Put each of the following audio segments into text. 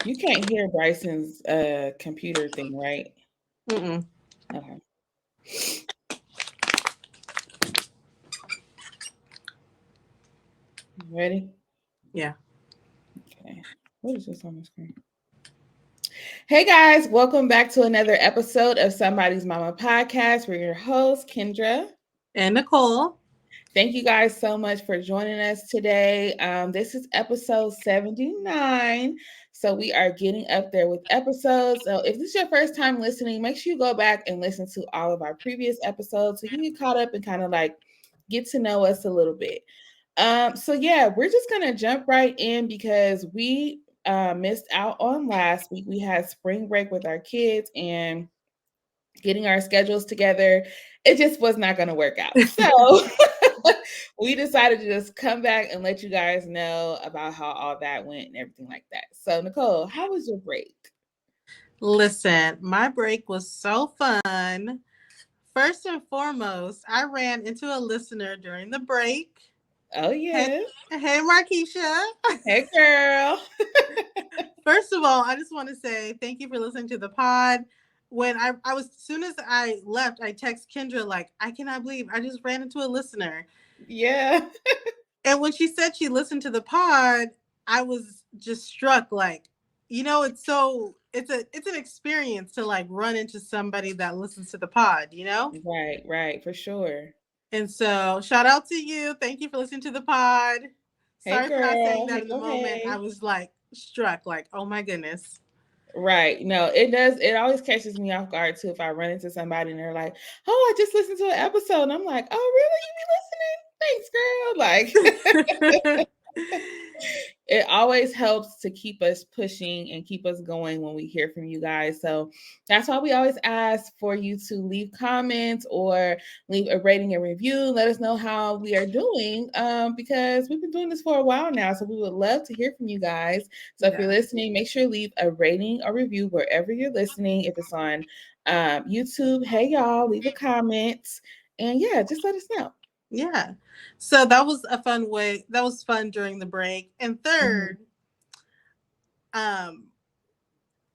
You can't hear Bryson's computer thing, right? Mm-mm. Okay. Ready? Yeah. Okay. What is this on the screen? Hey guys, welcome back to another episode of Somebody's Mama podcast. We're your host, Kendra. And Nicole. Thank you guys so much for joining us today. This is episode 79. So we are getting up there with episodes. So if this is your first time listening, make sure you go back and listen to all of our previous episodes so you can get caught up and kind of like get to know us a little bit. So yeah, we're just gonna jump right in because we missed out on last week. We had spring break with our kids and getting our schedules together. It just was not gonna work out. So we decided to just come back and let you guys know about how all that went and everything like that. So Nicole, how was your break? Listen, my break was so fun. First and foremost, I ran into a listener during the break. Oh Hey, yes. hey, Markeisha. Hey girl. First of all, I just want to say thank you for listening to the pod. When I was, as soon as I left, I text Kendra, like, I cannot believe I just ran into a listener. Yeah. And when she said she listened to the pod, I was just struck, like, it's an experience to like run into somebody that listens to the pod. Right, for sure. And so shout out to you. Thank you for listening to the pod. Hey Sorry for not saying girl. that Hey, in the go moment. I hey. was like struck, like, oh my goodness. Right. No, it does. It always catches me off guard too if I run into somebody and they're like, "Oh, I just listened to an episode," and I'm like, "Oh, really? You be listening? Thanks, girl." Like, it always helps to keep us pushing and keep us going when we hear from you guys. So that's why we always ask for you to leave comments or leave a rating and review. Let us know how we are doing because we've been doing this for a while now. So we would love to hear from you guys. So if you're Yeah. listening, make sure to leave a rating or review wherever you're listening. If it's on YouTube, hey y'all, leave a comment. And yeah, just let us know. Yeah. So that was a fun way. That was fun during the break. And Mhm. third, um,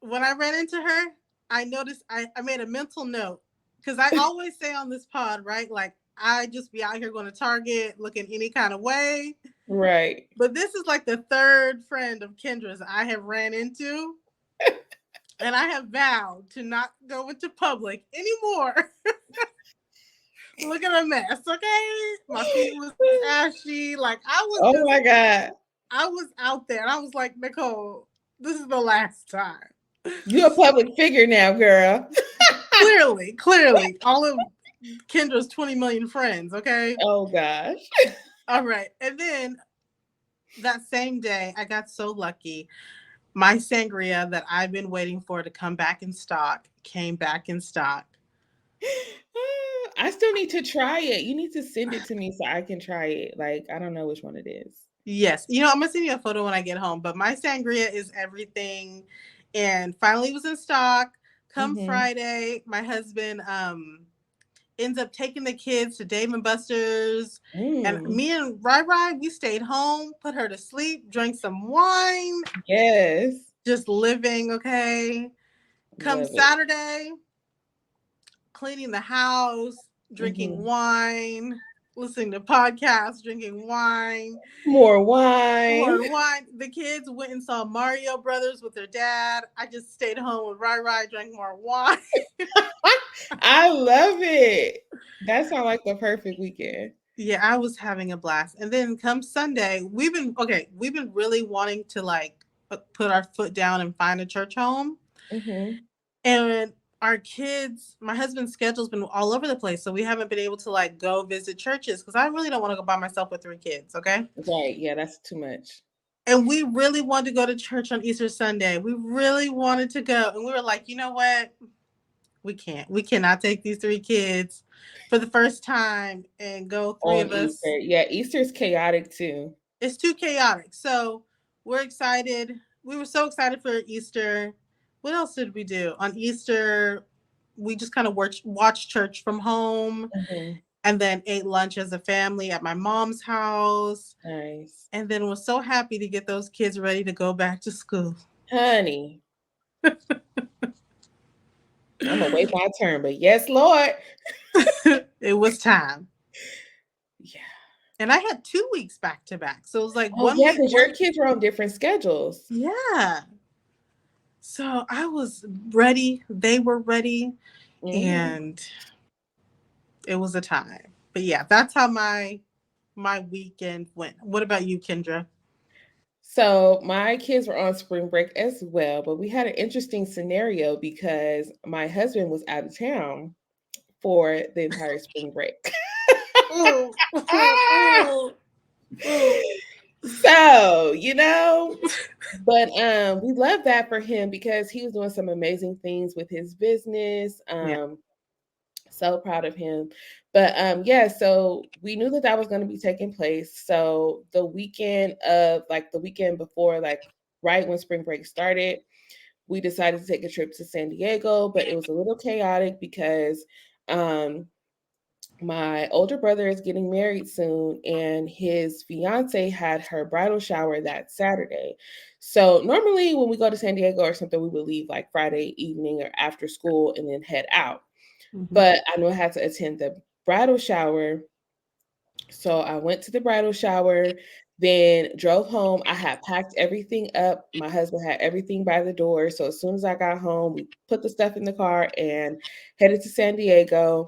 when I ran into her, I noticed I made a mental note because I always say on this pod, right? Like I just be out here going to Target looking any kind of way. Right. But this is like the third friend of Kendra's I have ran into. And I have vowed to not go into public anymore. Look at a mess, okay? My feet was ashy. Like Oh my God. I was out there and I was like, Nicole, this is the last time. You a public figure now, girl. Clearly, all of Kendra's 20 million friends, okay? Oh gosh. All right. And then that same day, I got so lucky. My sangria that I've been waiting for to come back in stock came back in stock. I still need to try it. You need to send it to me so I can try it. Like, I don't know which one it is. Yes. I'm going to send you a photo when I get home, but my sangria is everything. And finally it was in stock. Come Mm-hmm. Friday, my husband ends up taking the kids to Dave and Buster's. And Mm. me and Rai, we stayed home, put her to sleep, drank some wine, Yes. just living, okay? Come Love it. Saturday, cleaning the house, drinking Mm-hmm. wine, listening to podcasts, drinking wine, More wine. more wine. The kids went and saw Mario Brothers with their dad. I just stayed home with Rai, drank more wine. I love it. That sounds like the perfect weekend. Yeah, I was having a blast. And then come Sunday, we've been really wanting to like put our foot down and find a church home. Mm-hmm. And our kids, my husband's schedule's been all over the place, so we haven't been able to like go visit churches because I really don't want to go by myself with three kids, okay? Right. Yeah, that's too much. And we really wanted to go to church on Easter Sunday. We really wanted to go, and we were like, you know what? We can't. We cannot take these three kids for the first time and go three On of us. Easter. Yeah, Easter's chaotic too. It's too chaotic. So we're excited. We were so excited for Easter. What else did we do on Easter? We just kind of watched church from home Mm-hmm. and then ate lunch as a family at my mom's house. Nice. And then was so happy to get those kids ready to go back to school. Honey, I'm gonna wait my turn, but yes, Lord. It was time. Yeah. And I had 2 weeks back to back. So it was like Oh one yeah, week, because your one. kids were on different schedules. Yeah. So I was ready. They were ready. Hmm. And it was a time. But yeah, that's how my weekend went. What about you, Kendra? So my kids were on spring break as well, but we had an interesting scenario because my husband was out of town for the entire spring break. Ooh, ooh, ooh. So, but we love that for him because he was doing some amazing things with his business. Yeah. So proud of him. But yeah, so we knew that that was going to be taking place. So the weekend before, like right when spring break started, we decided to take a trip to San Diego, but it was a little chaotic because um my older brother is getting married soon and his fiance had her bridal shower that Saturday. So normally when we go to San Diego or something, we would leave like Friday evening or after school and then head out. Mhm. But I knew I had to attend the bridal shower. So I went to the bridal shower, then drove home. I had packed everything up. My husband had everything by the door. So as soon as I got home, we put the stuff in the car and headed to San Diego.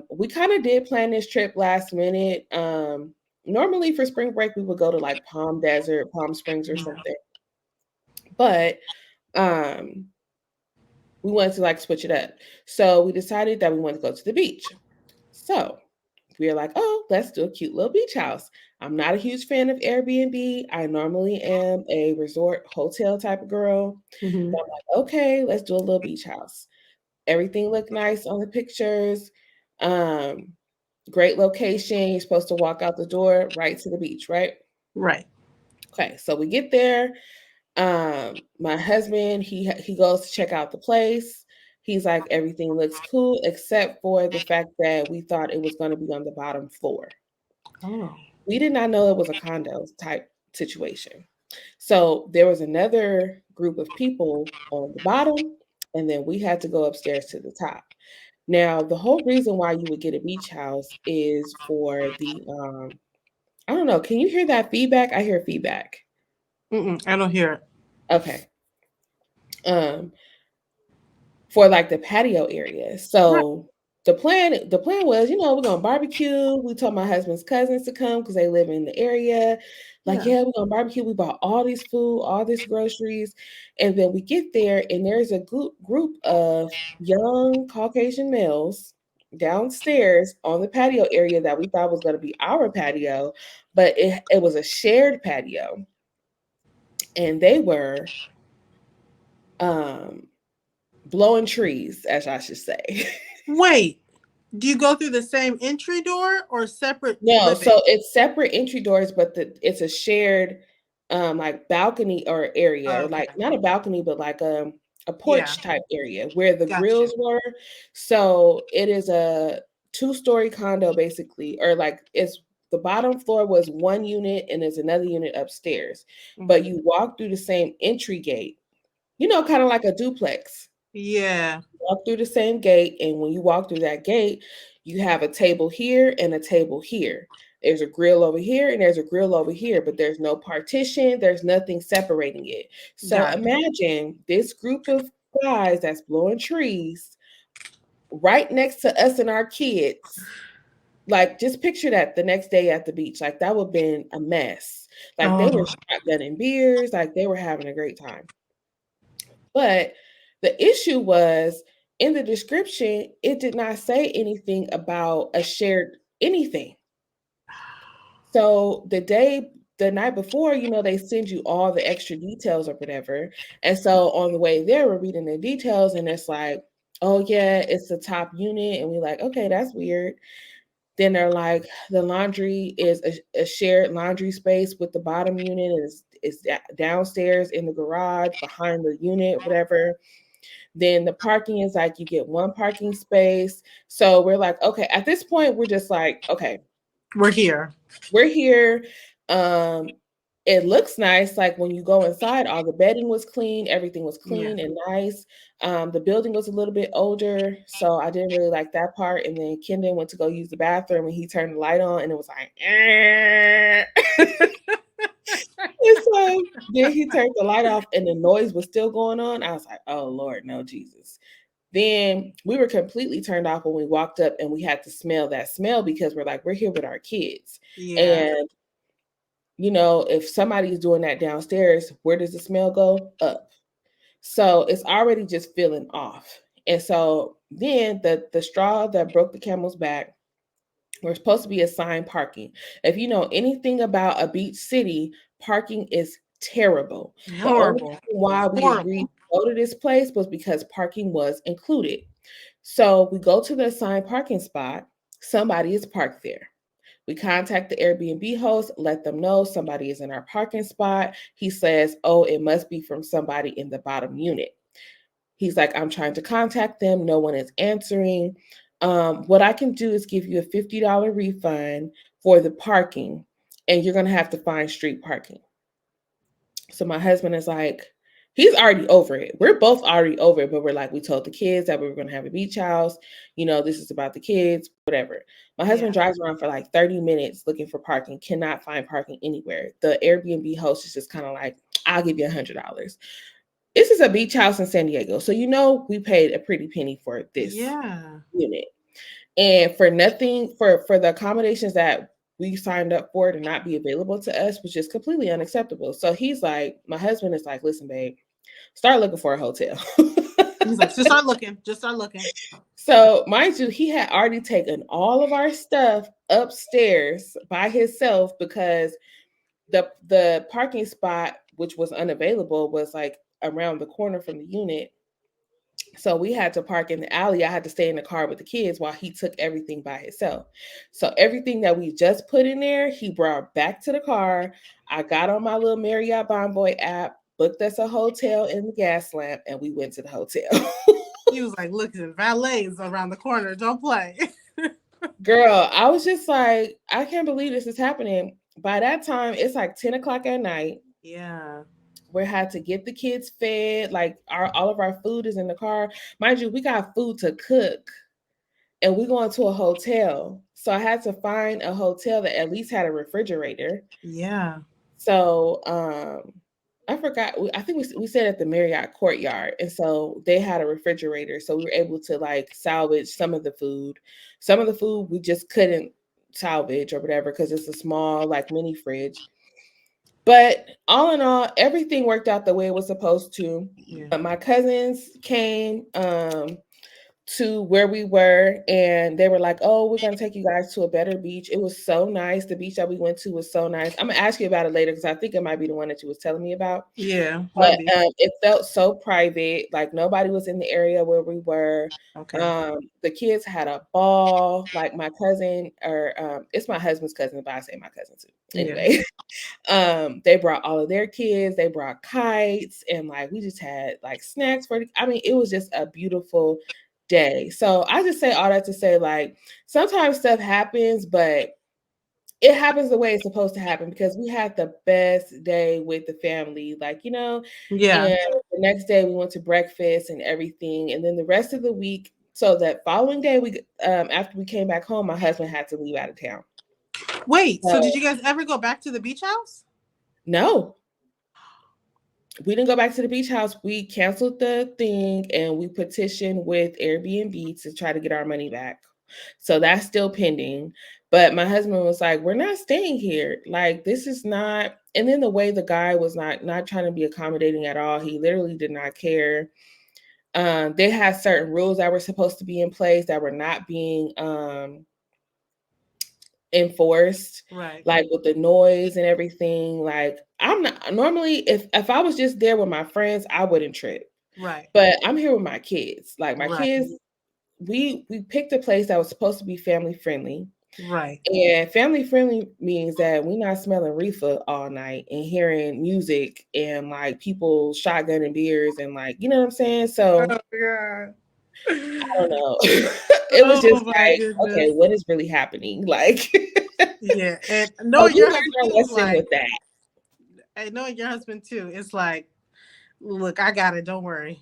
We kind of did plan this trip last minute. Normally for spring break, we would go to like Palm Desert, Palm Springs or Yeah. something. But um we wanted to like switch it up. So we decided that we wanted to go to the beach. So we were like, oh, let's do a cute little beach house. I'm not a huge fan of Airbnb. I normally am a resort hotel type of girl. Mhm. But I'm like, okay, let's do a little beach house. Everything looked nice on the pictures. Um, Great location. You're supposed to walk out the door right to the beach, right? Right. Okay, so we get there. My husband, he goes to check out the place. He's like, everything looks cool, except for the fact that we thought it was going to be on the bottom floor. Oh. We did not know it was a condo type situation. So there was another group of people on the bottom, and then we had to go upstairs to the top. Now, the whole reason why you would get a beach house is for I don't know, can you hear that feedback? I hear feedback. Mm-mm, I don't hear it. Okay. Um, for like the patio area. Right. So the plan was, we're gonna barbecue. We told my husband's cousins to come because they live in the area. Like, Yeah. yeah, we're gonna barbecue. We bought all these food, all these groceries, and then we get there, and there's a group of young Caucasian males downstairs on the patio area that we thought was gonna be our patio, but it was a shared patio, and they were um blowing trees, as I should say. Wait. Do you go through the same entry door or separate No, living? so it's separate entry doors, but it's a shared like balcony or area, Okay. like not a balcony, but like a Yeah. porch type area where the Gotcha. grills were. So it is a two-story condo basically, or like it's the bottom floor was one unit and there's another unit upstairs. But Mhm. you walk through the same entry gate, kind of like a duplex. Yeah. Walk through the same gate, and when you walk through that gate, you have a table here and a table here. There's a grill over here and there's a grill over here, but there's no partition, there's nothing separating it. So Got it. imagine this group of guys that's blowing trees right next to us and our kids. Like, just picture that the next day at the beach. Like, that would have been a mess. Like, they were Oh. shotgunning beers, like, they were having a great time. But the issue was in the description, it did not say anything about a shared anything. So the night before, they send you all the extra details or whatever. And so on the way there, we're reading the details and it's like, oh yeah, it's the top unit. And we're like, okay, that's weird. Then they're like, the laundry is a shared laundry space with the bottom unit is downstairs in the garage behind the unit, whatever. Then the parking is like you get one parking space. So we're like, okay, at this point, we're just like, okay, We're here. we're here. Um, it looks nice. Like when you go inside, all the bedding was clean, everything was clean and nice. The building was a little bit older, so I didn't really like that part. And then Kendon went to go use the bathroom and he turned the light on and it was like, and so then he turned the light off and the noise was still going on. I was like, oh Lord, no, Jesus. Then we were completely turned off when we walked up and we had to smell that smell because we're like, we're here with our kids. And if somebody's doing that downstairs, where does the smell go? Up. So it's already just feeling off. And so then the straw that broke the camel's back, we're supposed to be assigned parking. If you know anything about a beach city, parking is terrible. The only reason why we agreed to go to this place was because parking was included. So we go to the assigned parking spot. Somebody is parked there. We contact the Airbnb host, let them know somebody is in our parking spot. He says, oh, it must be from somebody in the bottom unit. He's like, I'm trying to contact them. No one is answering. What I can do is give you a $50 refund for the parking, and you're going to have to find street parking. So my husband is like, he's already over it. We're both already over it, but we're like, we told the kids that we were going to have a beach house. This is about the kids, whatever. My husband drives around for like 30 minutes looking for parking, cannot find parking anywhere. The Airbnb host is just kind of like, I'll give you $100. This is a beach house in San Diego. So, we paid a pretty penny for this unit. And for nothing, for the accommodations that we signed up for to not be available to us, which is completely unacceptable. So he's like, my husband is like, listen, babe, start looking for a hotel. He's like, just start looking. So mind you, he had already taken all of our stuff upstairs by himself because the parking spot, which was unavailable, was like around the corner from the unit. So we had to park in the alley. I had to stay in the car with the kids while he took everything by himself. So everything that we just put in there, he brought back to the car. I got on my little Marriott Bonvoy app, booked us a hotel in the Gaslamp, and we went to the hotel. He was like, look, valet's around the corner. Don't play. Girl, I was just like, I can't believe this is happening. By that time, it's like 10 o'clock at night. Yeah. We had to get the kids fed. Like all of our food is in the car. Mind you, we got food to cook and we're going to a hotel. So I had to find a hotel that at least had a refrigerator. Yeah. So I forgot. I think we stayed at the Marriott Courtyard. And so they had a refrigerator. So we were able to like salvage some of the food. Some of the food we just couldn't salvage or whatever because it's a small like mini fridge. But all in all, everything worked out the way it was supposed to. Yeah. My cousins came to where we were and they were like, oh, we're going to take you guys to a better beach. It was so nice. The beach that we went to was so nice. I'm going to ask you about it later because I think it might be the one that you was telling me about. Yeah. But it felt so private. Like nobody was in the area where we were. Okay. The kids had a ball. Like my cousin, or it's my husband's cousin, but I say my cousin too. Anyway, they brought all of their kids. They brought kites and like we just had like snacks it was just a beautiful day. So I just say all that to say like sometimes stuff happens, but it happens the way it's supposed to happen because we had the best day with the family, Yeah. And the next day we went to breakfast and everything. And then the rest of the week, so that following day, we after we came back home, my husband had to leave out of town. Wait, so did you guys ever go back to the beach house? No. We didn't go back to the beach house. We canceled the thing and we petitioned with Airbnb to try to get our money back. So that's still pending. But my husband was like, we're not staying here. Like, this is not. And then the way the guy was not trying to be accommodating at all. He literally did not care. They had certain rules that were supposed to be in place that were not being enforced, right? Like with the noise and everything. Like I'm not normally if I was just there with my friends, I wouldn't trip, right? But I'm here with my kids. Like my right. kids, we picked a place that was supposed to be family friendly, right? And family friendly means that we're not smelling reefer all night and hearing music and like people shotgunning beers and like what I'm saying. So oh, God. I don't know. It was just like, goodness. Okay, what is really happening? Like, yeah, and no, you're lesson with that. I know your husband too. It's like, look, I got it. Don't worry.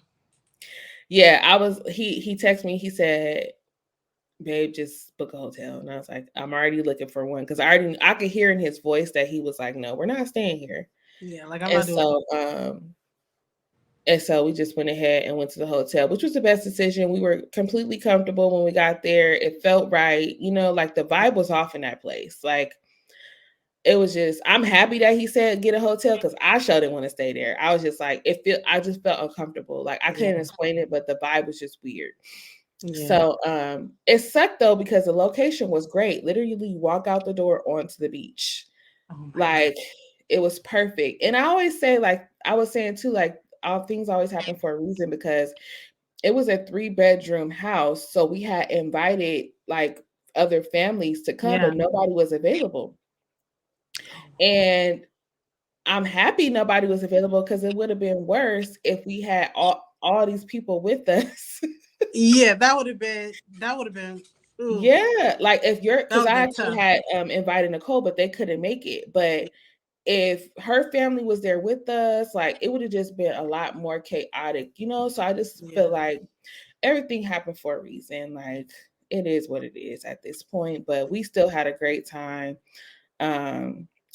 Yeah, he texted me, he said, babe, just book a hotel. And I was like, I'm already looking for one because I could hear in his voice that he was like, no, we're not staying here. Yeah, like I'm And not doing so we just went ahead and went to the hotel, which was the best decision. We were completely comfortable when we got there. It felt right. Like the vibe was off in that place. Like it was just, I'm happy that he said get a hotel because I sure didn't want to stay there. I was just like, I just felt uncomfortable. Like I couldn't explain it, but the vibe was just weird. Yeah. So it sucked though because the location was great. Literally, you walk out the door onto the beach. Oh Like it was perfect. And I always say, like I was saying too, like all things always happen for a reason because it was a 3-bedroom house. So we had invited like other families to come, but nobody was available. And I'm happy nobody was available because it would have been worse if we had all these people with us. Yeah, that would have been. Ooh, Yeah, like because I actually tough. had invited Nicole, but they couldn't make it. But if her family was there with us, like it would have just been a lot more chaotic, So I just feel like everything happened for a reason. Like it is what it is at this point, but we still had a great time.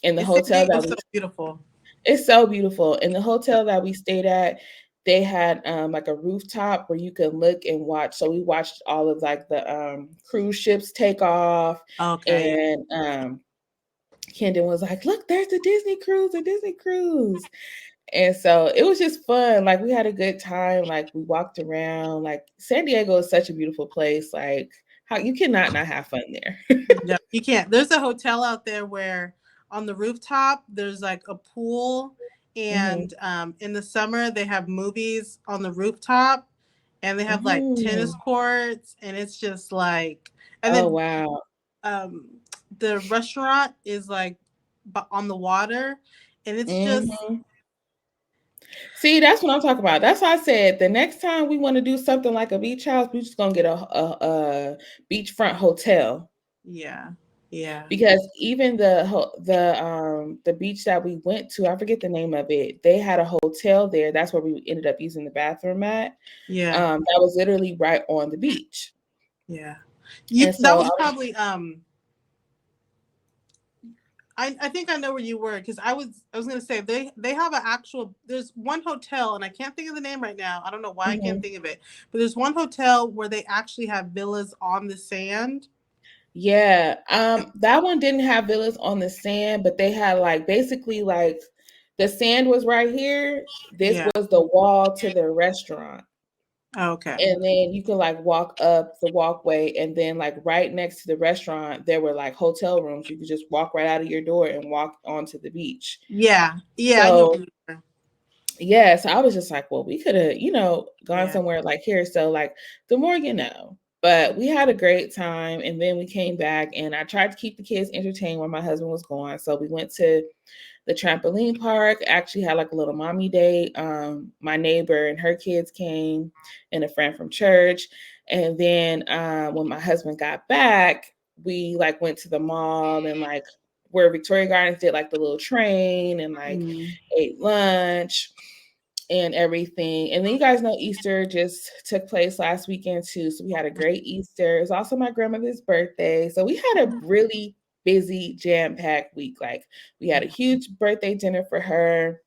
In the hotel that so beautiful. It's so beautiful. In the hotel that we stayed at, they had like a rooftop where you could look and watch. So we watched all of like the cruise ships take off. Okay. And Kendon was like, look, there's the Disney cruise. And so it was just fun. Like we had a good time. Like we walked around. Like San Diego is such a beautiful place. Like how you cannot not have fun there. No, you can't. There's a hotel out there where on the rooftop there's like a pool, and in the summer they have movies on the rooftop, and they have like tennis courts, and it's just like, and Oh then wow. The restaurant is like on the water, and it's just See, that's what I'm talking about. That's why I said the next time we want to do something like a beach house, we're just gonna get a beachfront hotel. Yeah. Because even the beach that we went to, I forget the name of it. They had a hotel there. That's where we ended up using the bathroom at. Yeah. That was literally right on the beach. Yeah. And so that was probably I think I know where you were, because I was gonna say they have an actual, there's one hotel, and I can't think of the name right now. I don't know why I can't think of it, but there's one hotel where they actually have villas on the sand. Yeah. That one didn't have villas on the sand, but they had like basically like the sand was right here. This was the wall to the restaurant. Okay. And then you could like walk up the walkway, and then like right next to the restaurant, there were like hotel rooms. You could just walk right out of your door and walk onto the beach. Yeah. So, yeah, so I was just like, well, we could have, gone somewhere like here. So like the more you know. But we had a great time, and then we came back, and I tried to keep the kids entertained while my husband was gone. So we went to the trampoline park. Actually had like a little mommy day. My neighbor and her kids came, and a friend from church. And then when my husband got back, we like went to the mall and like where Victoria Gardens did like the little train and like ate lunch and everything. And then you guys know Easter just took place last weekend too. So we had a great Easter. It was also my grandmother's birthday. So we had a really busy, jam-packed week. Like we had a huge birthday dinner for her.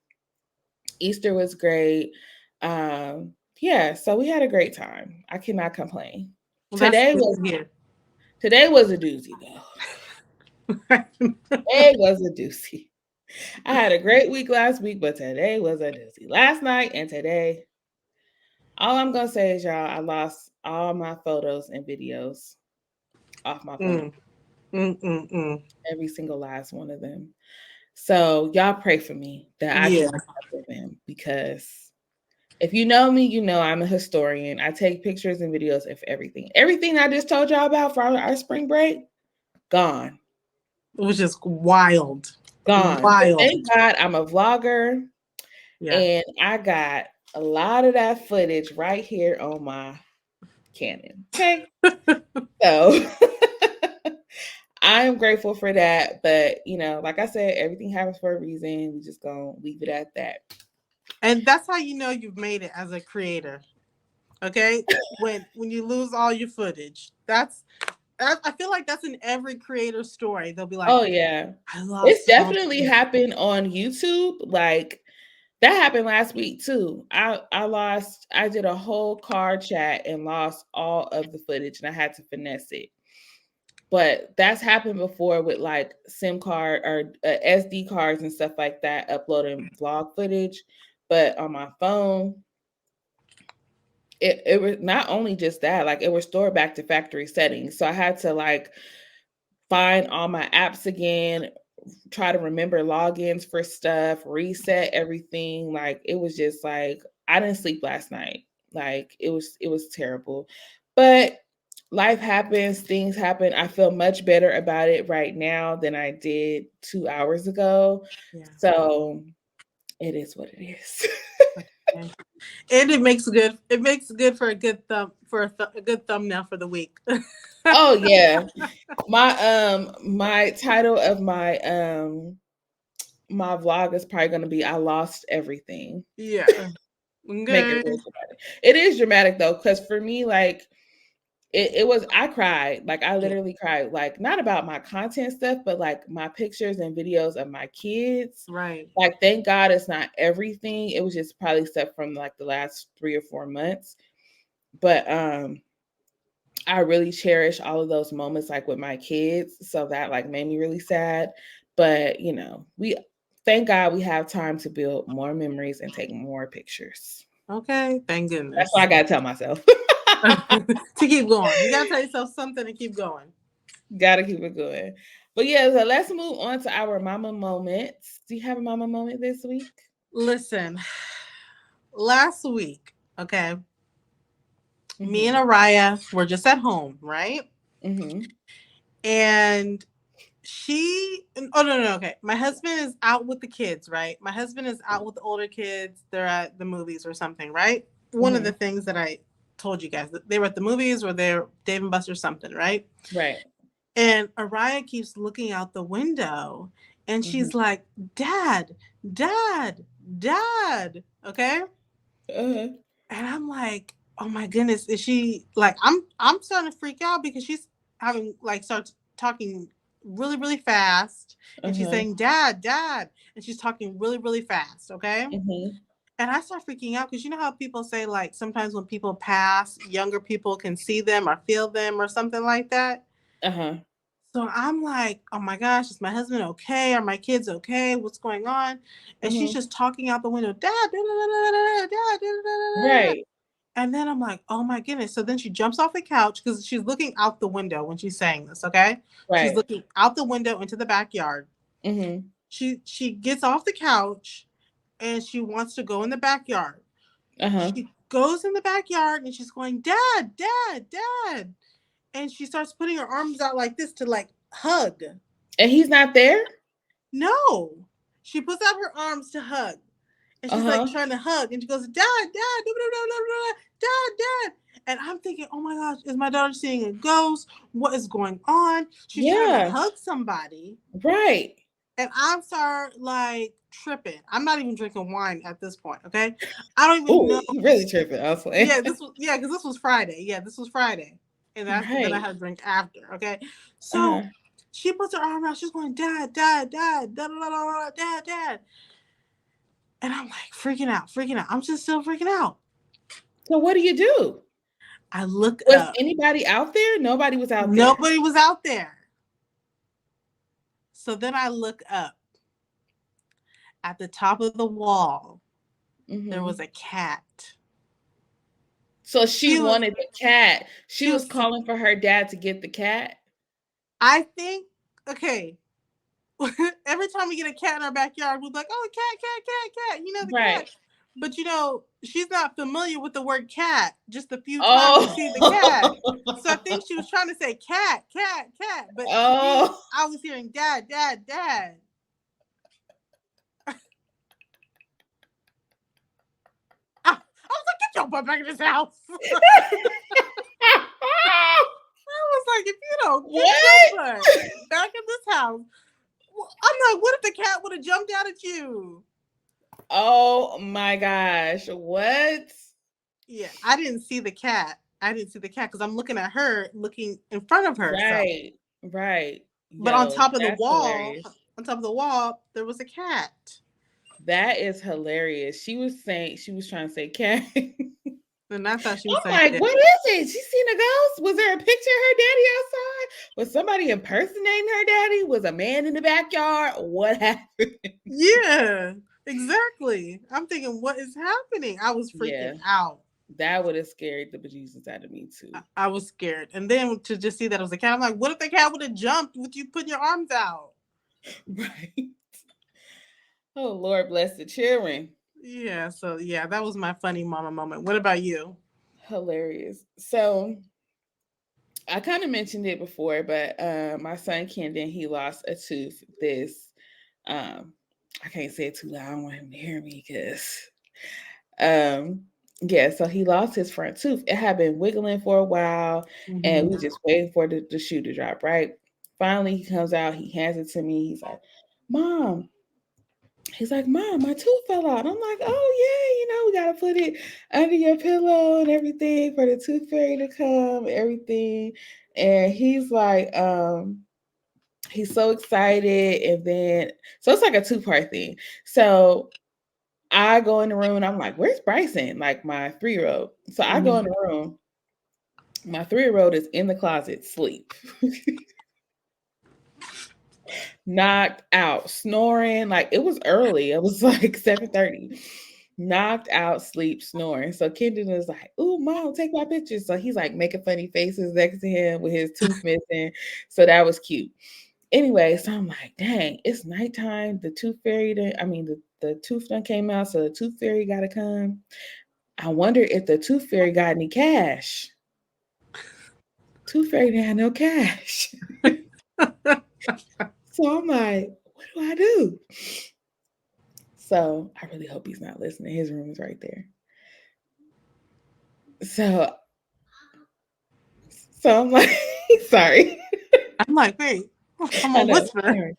Easter was great. Yeah, so we had a great time. I cannot complain. Well, Today was a doozy though. Today was a doozy. I had a great week last week, but today was a doozy. Last night and today, all I'm gonna say is, y'all, I lost all my photos and videos off my phone. Every single last one of them. So y'all pray for me that I can recover them, because if you know me, you know I'm a historian. I take pictures and videos of everything. Everything I just told y'all about for our spring break, gone. It was just wild. Gone. But thank God I'm a vlogger. Yeah. And I got a lot of that footage right here on my Canon. Okay. So I am grateful for that. But, like I said, everything happens for a reason. We just gonna leave it at that. And that's how you know you've made it as a creator. Okay? When you lose all your footage. I feel like that's in every creator story. They'll be like, Oh, yeah. I It's lost all definitely happened on YouTube. Like, that happened last week too. I did a whole car chat and lost all of the footage and I had to finesse it. But that's happened before with like SIM card or SD cards and stuff like that, uploading vlog footage. But on my phone, it was not only just that, like it was stored back to factory settings. So I had to like find all my apps again, try to remember logins for stuff, reset everything. Like it was just like I didn't sleep last night. Like it was terrible. But life happens, things happen. I feel much better about it right now than I did 2 hours ago. Yeah. So it is what it is. Okay. And it makes good for a good a good thumbnail for the week. Oh yeah. My title of my vlog is probably going to be I lost everything. Yeah. Make it Okay. real dramatic. It is dramatic though, because for me, like it was I cried. Like I Yeah. literally cried, like not about my content stuff, but like my pictures and videos of my kids. Right. Like thank God it's not everything. It was just probably stuff from like the last 3 or 4 months. But I really cherish all of those moments like with my kids. So that like made me really sad. But we thank God we have time to build more memories and take more pictures. Okay. Thank That's goodness. what I gotta tell myself. To keep going. You gotta tell yourself something to keep going. Gotta keep it going. But yeah, so let's move on to our mama moments. Do you have a mama moment this week? Listen, last week, okay, me and Mm-hmm. Araya were just at home, right? Mm-hmm. And no, okay. My husband is out with the kids, right? My husband is out with the older kids. They're at the movies or something, right? One of Mm-hmm. the things that I told you guys, they were at the movies or they're Dave and Buster something, right? Right. And Araya keeps looking out the window and Mm-hmm. she's like, Dad, Dad, Dad. Okay. Uh-huh. And I'm like, oh my goodness, is she like I'm starting to freak out because she's having like starts talking really, really fast. And she's Uh-huh. saying, Dad, Dad. And she's talking really, really fast. Okay. Mm-hmm. And I start freaking out because you know how people say like sometimes when people pass, younger people can see them or feel them or something like that. Uh-huh. So I'm like, oh my gosh, is my husband okay? Are my kids okay? What's going on? And she's Mm-hmm. just talking out the window, Dad, da, da, da, da, da, da, da, da, da. Right. And then I'm like, oh my goodness. So then she jumps off the couch because she's looking out the window when she's saying this, okay? She's Right. looking out the window into the backyard. Mm-hmm. She gets off the couch and she wants to go in the backyard. Uh-huh. She goes in the backyard and she's going, Dad, Dad, Dad. And she starts putting her arms out like this to like hug. And he's not there? No. She puts out her arms to hug. And she's like Uh-huh. trying to hug. And she goes, Dad, Dad, Dad, Dad. And I'm thinking, oh my gosh, is my daughter seeing a ghost? What is going on? She's trying to Yeah. hug somebody. Right. And I'm start like tripping. I'm not even drinking wine at this point, okay? I don't even know. You really tripping, I was like. Yeah, because this was Friday. Yeah, this was Friday. And then I had a drink after, okay? So Uh-huh. she puts her arm out, she's going, Dad, Dad, Dad, Dad, Dad, Dad. And I'm like freaking out. I'm just still freaking out. So what do you do? I look Was up. anybody out there? Nobody was out there. Nobody was out there. So then I look up. At the top of the wall, there was a cat. So she wanted the cat. She was was calling for her dad to get the cat. I think, okay. Every time we get a cat in our backyard, we're like, oh, cat. You know, the cat. But, you know, she's not familiar with the word cat, just a few times to see the cat. So I think she was trying to say cat. But I was hearing Dad. I was like, get your butt back in this house. I was like, if you No, get What? your butt back in this house. I'm like, what if the cat would have jumped out at you? Oh my gosh. What? Yeah, I didn't see the cat. I didn't see the cat because I'm looking at her, looking in front of her. So, Right. Right. but on Yo, top of the that's wall, hilarious. there was a cat. That is hilarious. She was trying to say cat. And I thought she was I'm saying, like, yeah. what is it? She seen a ghost? Was there a picture of her daddy outside? Was somebody impersonating her daddy? Was a man in the backyard? What happened? Yeah, exactly. I'm thinking, what is happening? I was Yeah, freaking out. that would have scared the bejesus out of me too. I was scared. And then to just see that it was a cat, I'm like, what if the cat would have jumped with you putting your arms out? Right. Oh, Lord bless the children. Yeah, so yeah, that was my funny mama moment. What about you? Hilarious. So I kind of mentioned it before, but my son Kendon, he lost a tooth this I can't say it too loud. I don't want him to hear me because yeah, so he lost his front tooth. It had been wiggling for a while, and we just waiting for the shoe to drop, right? Finally, he comes out, he hands it to me. Mom, he's like, Mom, my tooth fell out. I'm like, oh, yeah, we got to put it under your pillow and everything for the tooth fairy to come, everything. And he's like, he's so excited. And then, so it's like a two-part thing. So I go in the room and I'm like, where's Bryson? Like my 3-year-old. So I go in the room. My 3-year-old is in the closet, sleep. Knocked out, snoring. Like it was early. It was like 7:30. Knocked out, sleep, snoring. So Kendon was like, "Ooh, Mom, take my picture." So he's like making funny faces next to him with his tooth missing. So that was cute. Anyway, so I'm like, dang, it's nighttime. The tooth fairy, the tooth done came out, so the tooth fairy got to come. I wonder if the tooth fairy got any cash. Tooth fairy didn't have no cash. So I'm like, what do I do? So I really hope he's not listening. His room is right there. So I'm like, sorry. I'm like, wait, I'm a whisper.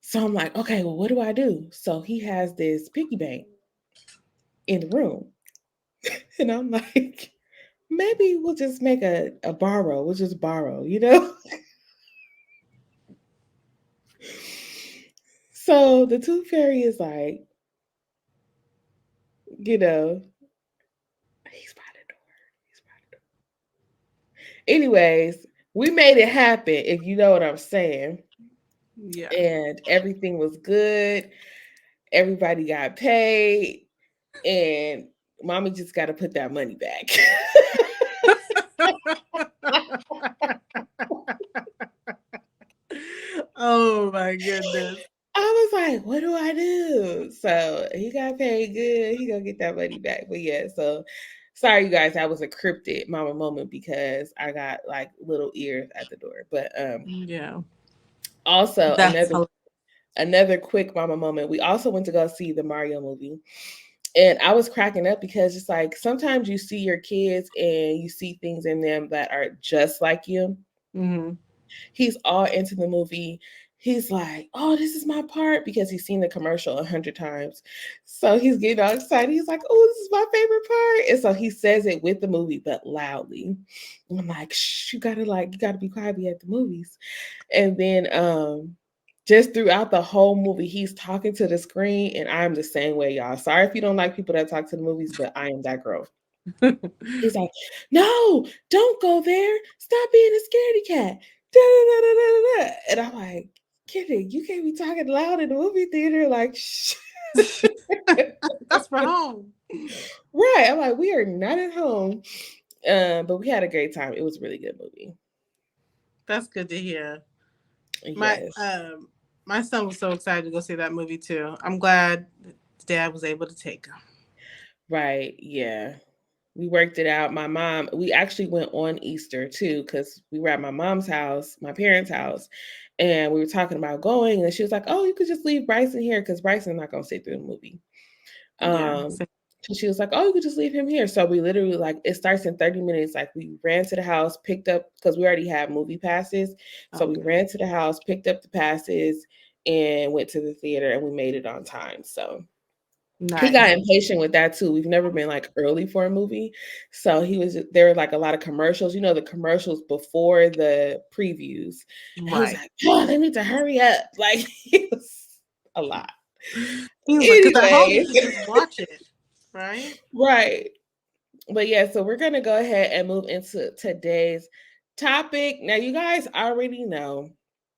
So I'm like, okay, well, what do I do? So he has this piggy bank in the room. And I'm like, maybe we'll just make a borrow. We'll just borrow, So the tooth fairy is like, he's by the door. He's by the door. Anyways, we made it happen, if you know what I'm saying. Yeah. And everything was good. Everybody got paid. And mommy just got to put that money back. Oh my goodness. I was like, what do I do? So he got paid good. He gonna get that money back. But yeah, so sorry you guys, that was a cryptid mama moment because I got like little ears at the door. But yeah. Also another quick mama moment. We also went to go see the Mario movie. And I was cracking up because it's like sometimes you see your kids and you see things in them that are just like you. Mm-hmm. He's all into the movie. He's like, oh, this is my part because he's seen the commercial 100 times. So he's getting all excited. He's like, oh, this is my favorite part. And so he says it with the movie, but loudly. And I'm like, shh, you gotta be quiet at the movies. And then just throughout the whole movie, he's talking to the screen, and I'm the same way, y'all. Sorry if you don't like people that talk to the movies, but I am that girl. He's like, no, don't go there. Stop being a scaredy cat. Da, da, da, da, da. And I'm like, kidding, you can't be talking loud in the movie theater. Like, shh. That's for home. Right. I'm like, we are not at home. But we had a great time. It was a really good movie. That's good to hear. Yes. My son was so excited to go see that movie too. I'm glad Dad was able to take him. Right. Yeah. We worked it out. My mom, we actually went on Easter too, because we were at my mom's house, my parents' house, and we were talking about going. And she was like, oh, you could just leave Bryson here because Bryson's not going to sit through the movie. So she was like, "Oh, you could just leave him here." So we literally like it starts in 30 minutes. Like we ran to the house, picked up because we already had movie passes. So we Okay. ran to the house, picked up the passes, and went to the theater, and we made it on time. So he got Nice. impatient with that too. We've never been like early for a movie. So there were like a lot of commercials, the commercials before the previews. And he was Right. like, "Oh, they need to hurry up." Like it was a lot. He was like, because at home you Anyways, could just watch it, right? right. But yeah, so we're gonna go ahead and move into today's topic. Now, you guys already know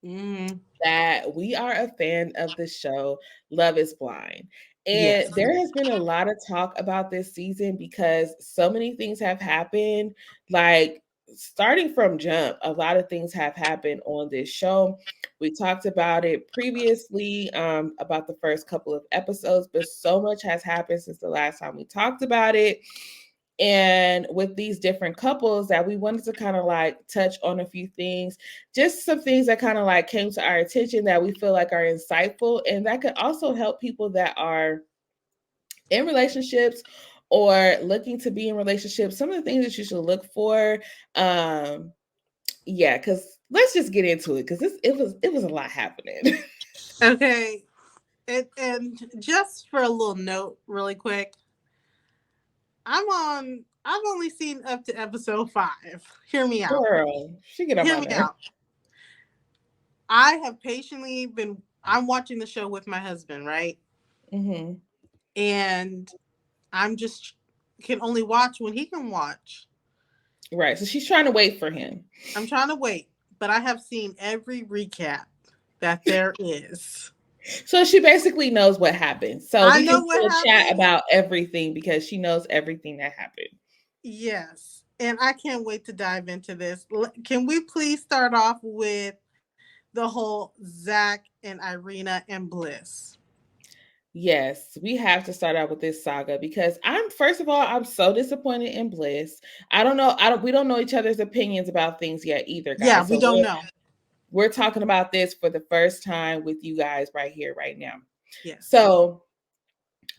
Mm-hmm. that we are a fan of the show Love is Blind. Yes. And there has been a lot of talk about this season because so many things have happened. Like starting from jump, a lot of things have happened on this show. We talked about it previously, about the first couple of episodes, but so much has happened since the last time we talked about it. And with these different couples that we wanted to kind of like touch on a few things, just some things that kind of like came to our attention that we feel like are insightful and that could also help people that are in relationships or looking to be in relationships, some of the things that you should look for. um yeah, because let's just get into it because it was a lot happening. Okay. And just for a little note, really quick, I've only seen up to episode 5. Hear me out. Girl, she get on Hear my me nerve. out. I have patiently I'm watching the show with my husband, right? Hmm. And I'm just can only watch when he can watch. Right, so she's trying to wait for him. I'm trying to wait, but I have seen every recap that there is. So she basically knows what happened. So I we can know what still chat happened. about everything because she knows everything that happened. Yes. And I can't wait to dive into this. Can we please start off with the whole Zach and Irina and Bliss? Yes, we have to start out with this saga because I'm so disappointed in Bliss. I don't know. We don't know each other's opinions about things yet either, Yeah, guys. we So don't know. we're talking about this for the first time with you guys right here, right now. Yes. So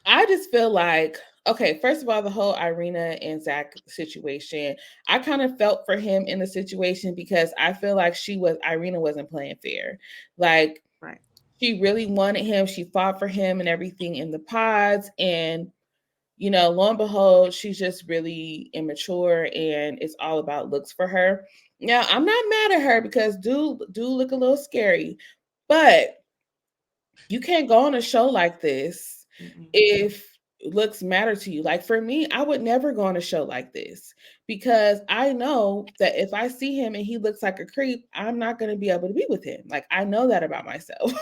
I just feel like, okay, first of all, the whole Irina and Zach situation, I kind of felt for him in the situation because I feel like Irina wasn't playing fair. Like, Right. she really wanted him. She fought for him and everything in the pods. And, lo and behold, she's just really immature and it's all about looks for her. Now, I'm not mad at her because do look a little scary, but you can't go on a show like this Mm-mm. if looks matter to you. Like for me, I would never go on a show like this because I know that if I see him and he looks like a creep, I'm not going to be able to be with him. Like I know that about myself.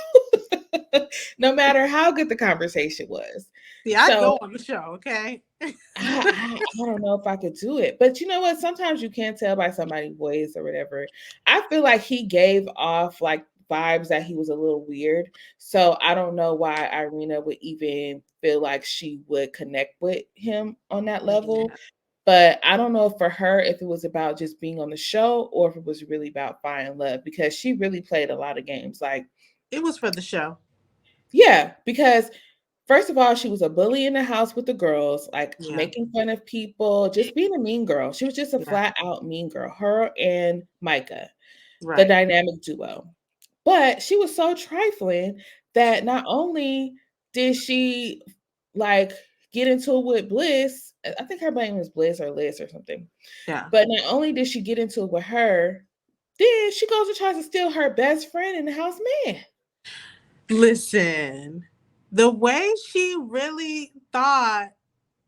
No matter how good the conversation was. Yeah, I'd So go on the show, okay? I don't know if I could do it. But you know what? Sometimes you can't tell by somebody's voice or whatever. I feel like he gave off like vibes that he was a little weird. So I don't know why Irina would even feel like she would connect with him on that level. Yeah. But I don't know for her if it was about just being on the show or if it was really about finding love because she really played a lot of games. Like, It was for the show. yeah, because first of all, she was a bully in the house with the girls, like Yeah. making fun of people, just being a mean girl. She was just a Yeah. flat out mean girl, her and Micah, the Right. dynamic duo. But she was so trifling that not only did she like get into it with Bliss, I think her name was Bliss or Liz or something. Yeah. But not only did she get into it with her, then she goes and tries to steal her best friend in the house man. Listen, the way she really thought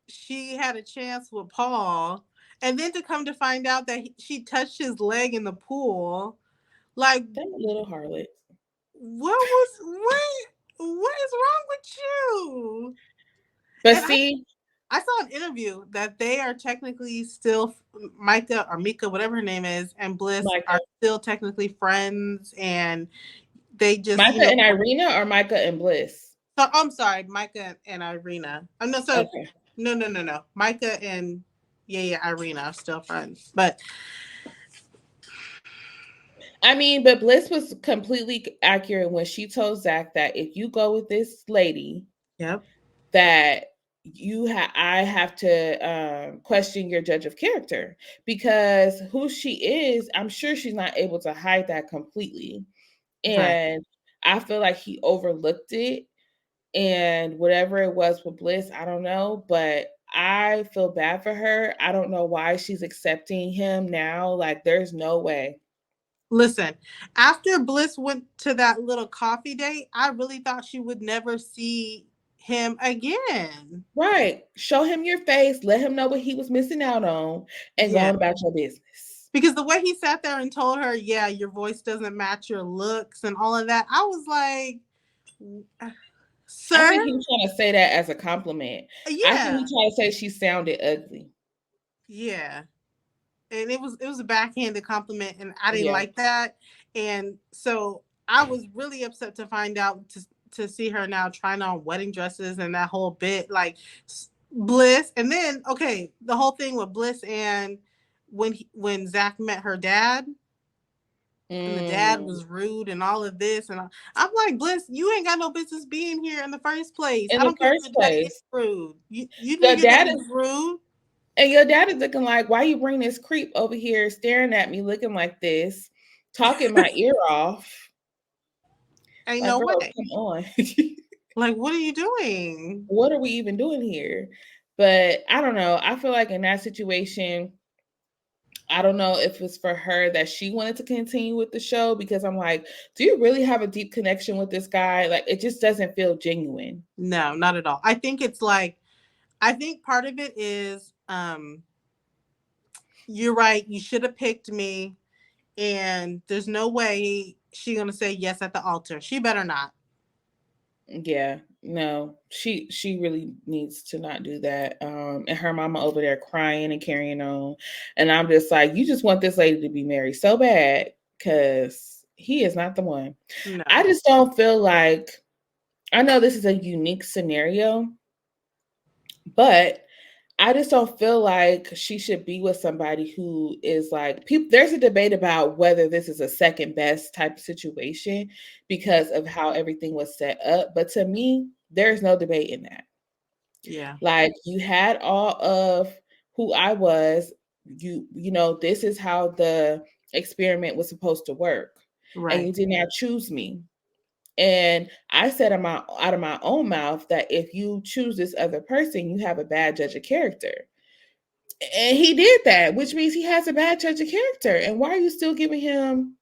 she had a chance with Paul, and then to come to find out that she touched his leg in the pool, like That little harlot. what is wrong with you? But And see, I saw an interview that they are technically still Micah or Mika, whatever her name is, and Bliss Micah. are still technically friends, and they just Micah and Irina or Micah and Bliss? So, I'm sorry, Micah and Irina. No, Okay. no. Micah and Irina are still friends, but I mean, but Bliss was completely accurate when she told Zach that if you go with this lady, yep, that I have to question your judge of character, because who she is, I'm sure she's not able to hide that completely. Right. And I feel like he overlooked it, and whatever it was with Bliss, I don't know, but I feel bad for her. I don't know why she's accepting him now. Like, there's no way. Listen, after Bliss went to that little coffee date, I really thought she would never see him again. Right. Show him your face, let him know what he was missing out on, and go Yeah. on about your business. Because the way he sat there and told her, yeah, your voice doesn't match your looks and all of that, I was like, sir? I think he was trying to say that as a compliment. I think Yeah. he tried to say she sounded ugly. Yeah. And it was a backhanded compliment, and I didn't Yeah. like that. And so I was really upset to find out to see her now trying on wedding dresses and that whole bit, like Bliss. And then okay, the whole thing with Bliss, and when Zach met her dad, and the dad was rude and all of this, and I'm like, Bliss, you ain't got no business being here in the first place. In I the don't care if first your dad is place. rude. You knew The your dad dad was is rude. And your dad is looking like, why you bring this creep over here staring at me looking like this, talking my ear off? Ain't Like, no girl, way. come on. Like, what are you doing? What are we even doing here? But I don't know. I feel like in that situation, I don't know if it's for her that she wanted to continue with the show, because I'm like, do you really have a deep connection with this guy? Like, it just doesn't feel genuine. No, not at all. I think it's like, I think part of it is, you're right. You should have picked me, and there's no way she's gonna say yes at the altar. She better not. Yeah, no, she really needs to not do that. And her mama over there crying and carrying on, and I'm just like, you just want this lady to be married so bad, because he is not the one. No. I just don't feel like, I know this is a unique scenario, but I just don't feel like she should be with somebody who is like, people. There's a debate about whether this is a second best type of situation because of how everything was set up. But to me, there's no debate in that. Yeah. Like, you had all of who I was. This is how the experiment was supposed to work, and Right. you did not choose me. And I said out of my own mouth that if you choose this other person, you have a bad judge of character. And he did that, which means he has a bad judge of character. And why are you still giving him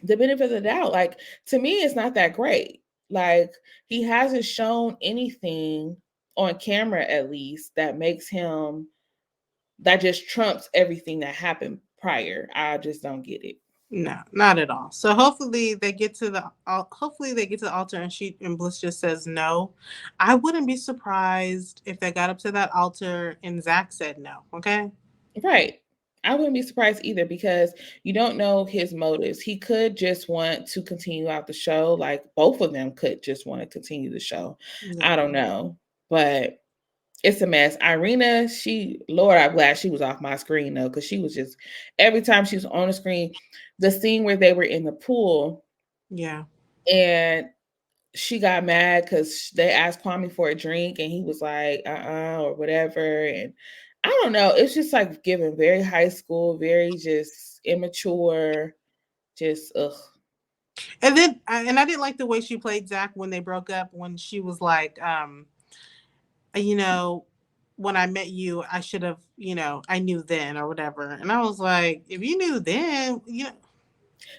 the benefit of the doubt? Like, to me, it's not that great. Like, he hasn't shown anything on camera, at least, that makes him, that just trumps everything that happened prior. I just don't get it. No, not at all. So hopefully they get to the altar, and Bliss just says no. I wouldn't be surprised if they got up to that altar and Zach said no. Okay. Right. I wouldn't be surprised either, because you don't know his motives. He could just want to continue out the show. Like, both of them could just want to continue the show. Yeah. I don't know. But it's a mess. Irina, Lord, I'm glad she was off my screen though, because she was just, every time she was on the screen, the scene where they were in the pool. Yeah. And she got mad because they asked Kwame for a drink and he was like, or whatever. And I don't know. It's just like given very high school, very just immature, just ugh. And then, I didn't like the way she played Zach when they broke up, when she was like, you know, when I met you, I should have, I knew then or whatever. And I was like, if you knew then,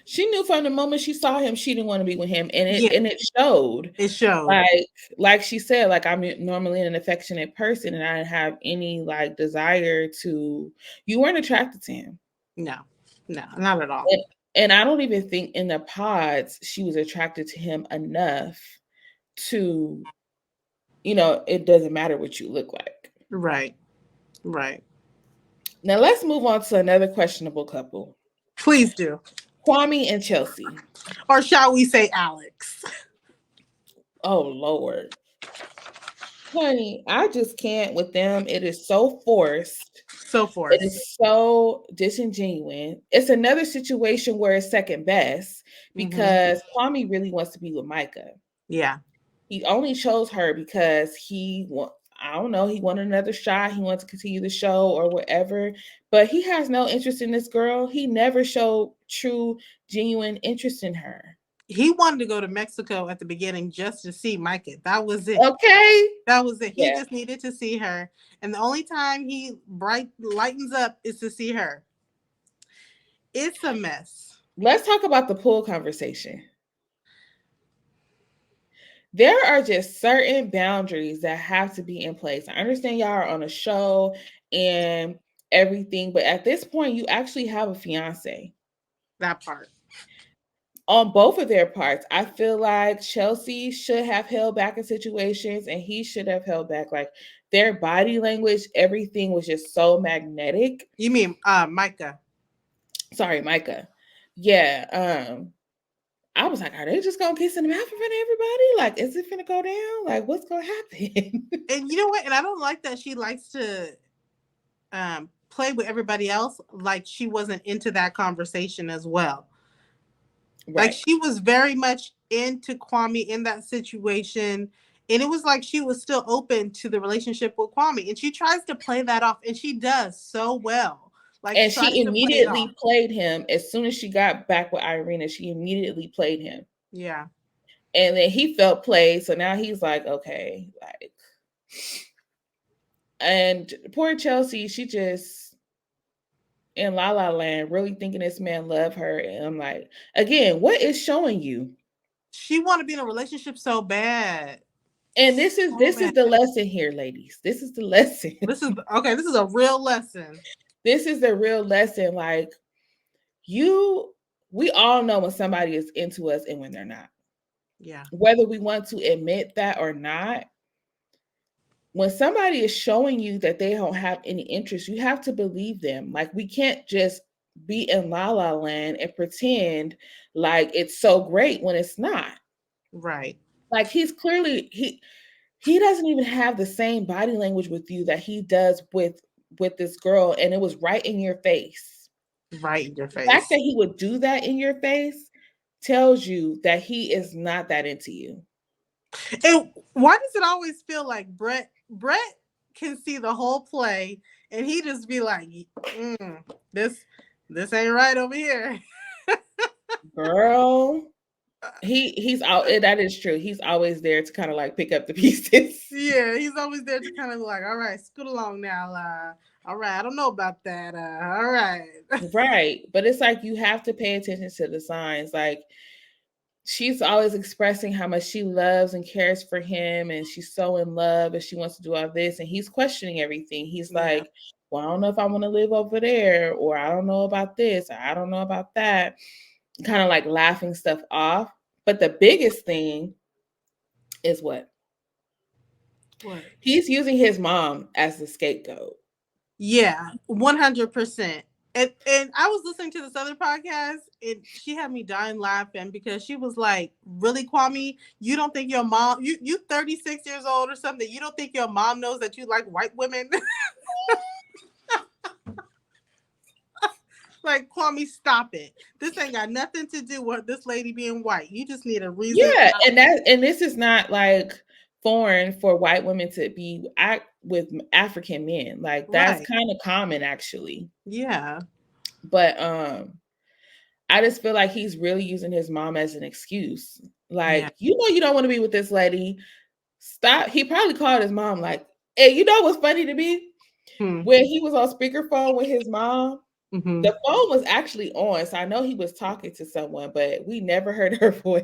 She knew from the moment she saw him, she didn't want to be with him. And yeah, it showed. it showed. Like she said, like, I'm normally an affectionate person and I didn't have any like desire to, you weren't attracted to him. No, not at all. And I don't even think in the pods she was attracted to him enough to, it doesn't matter what you look like. Right. Now let's move on to another questionable couple. Please do. Kwame and Chelsea. Or shall we say Alex? Oh, Lord. Honey, I just can't with them. It is so forced. It is so disingenuous. It's another situation where it's second best, because Kwame really wants to be with Micah. Yeah. He only chose her because I don't know, he wanted another shot. He wants to continue the show or whatever. But he has no interest in this girl. He never showed true, genuine interest in her. He wanted to go to Mexico at the beginning just to see Micah. That was it. Okay. That was it. He Yeah. just needed to see her. And the only time he lightens up is to see her. It's a mess. Let's talk about the pool conversation. There are just certain boundaries that have to be in place. I understand y'all are on a show and everything, but at this point, you actually have a fiance. That part. On both of their parts, I feel like Chelsea should have held back in situations and he should have held back. Like their body language, everything was just so magnetic. You mean Micah? Sorry, Micah. Yeah. I was like, are they just gonna kiss in the mouth in front of everybody? Like, is it gonna go down? Like, what's gonna happen? And you know what? And I don't like that she likes to play with everybody else. Like she wasn't into that conversation as well. Right. Like she was very much into Kwame in that situation. And it was like she was still open to the relationship with Kwame. And she tries to play that off. And she does so well. Like, and she immediately played him as soon as she got back with Irina. She immediately played him. Yeah. And then he felt played. So now he's like, okay. Like, and poor Chelsea, she just in La La Land, really thinking this man loved her. And I'm like, again, what is showing you? She want to be in a relationship so bad. And this is the lesson here, ladies. This is the lesson. This is a real lesson. This is the real lesson. Like we all know when somebody is into us and when they're not. Yeah. Whether we want to admit that or not, when somebody is showing you that they don't have any interest, you have to believe them. Like we can't just be in La La Land and pretend like it's so great when it's not. Right. Like he's clearly he doesn't even have the same body language with you that he does with this girl, and it was right in your face. Right in your face. The fact that he would do that in your face tells you that he is not that into you. And why does it always feel like Brett can see the whole play and he just be like, this ain't right over here. Girl, he's out. That is true. He's always there to kind of like pick up the pieces. Yeah, he's always there to kind of like, all right, scoot along now. All right, I don't know about that. All right. Right. But it's like you have to pay attention to the signs. Like she's always expressing how much she loves and cares for him, and she's so in love and she wants to do all this, and he's questioning everything. He's like, well, I don't know if I want to live over there, or I don't know about this, or I don't know about that. Kind of like laughing stuff off. But the biggest thing is what? He's using his mom as the scapegoat. Yeah, 100%. And I was listening to this other podcast and she had me dying laughing because she was like, really, Kwame, you don't think your mom, you 36 years old or something, you don't think your mom knows that you like white women? Like, Kwame, stop it. This ain't got nothing to do with this lady being white. You just need a reason. Yeah, and this is not like foreign for white women to be with African men. Like that's kind of common actually. Yeah. But I just feel like he's really using his mom as an excuse. Like, you know, you don't want to be with this lady. Stop. He probably called his mom like, hey, you know what's funny to me? When he was on speakerphone with his mom, the phone was actually on. So I know he was talking to someone, but we never heard her voice.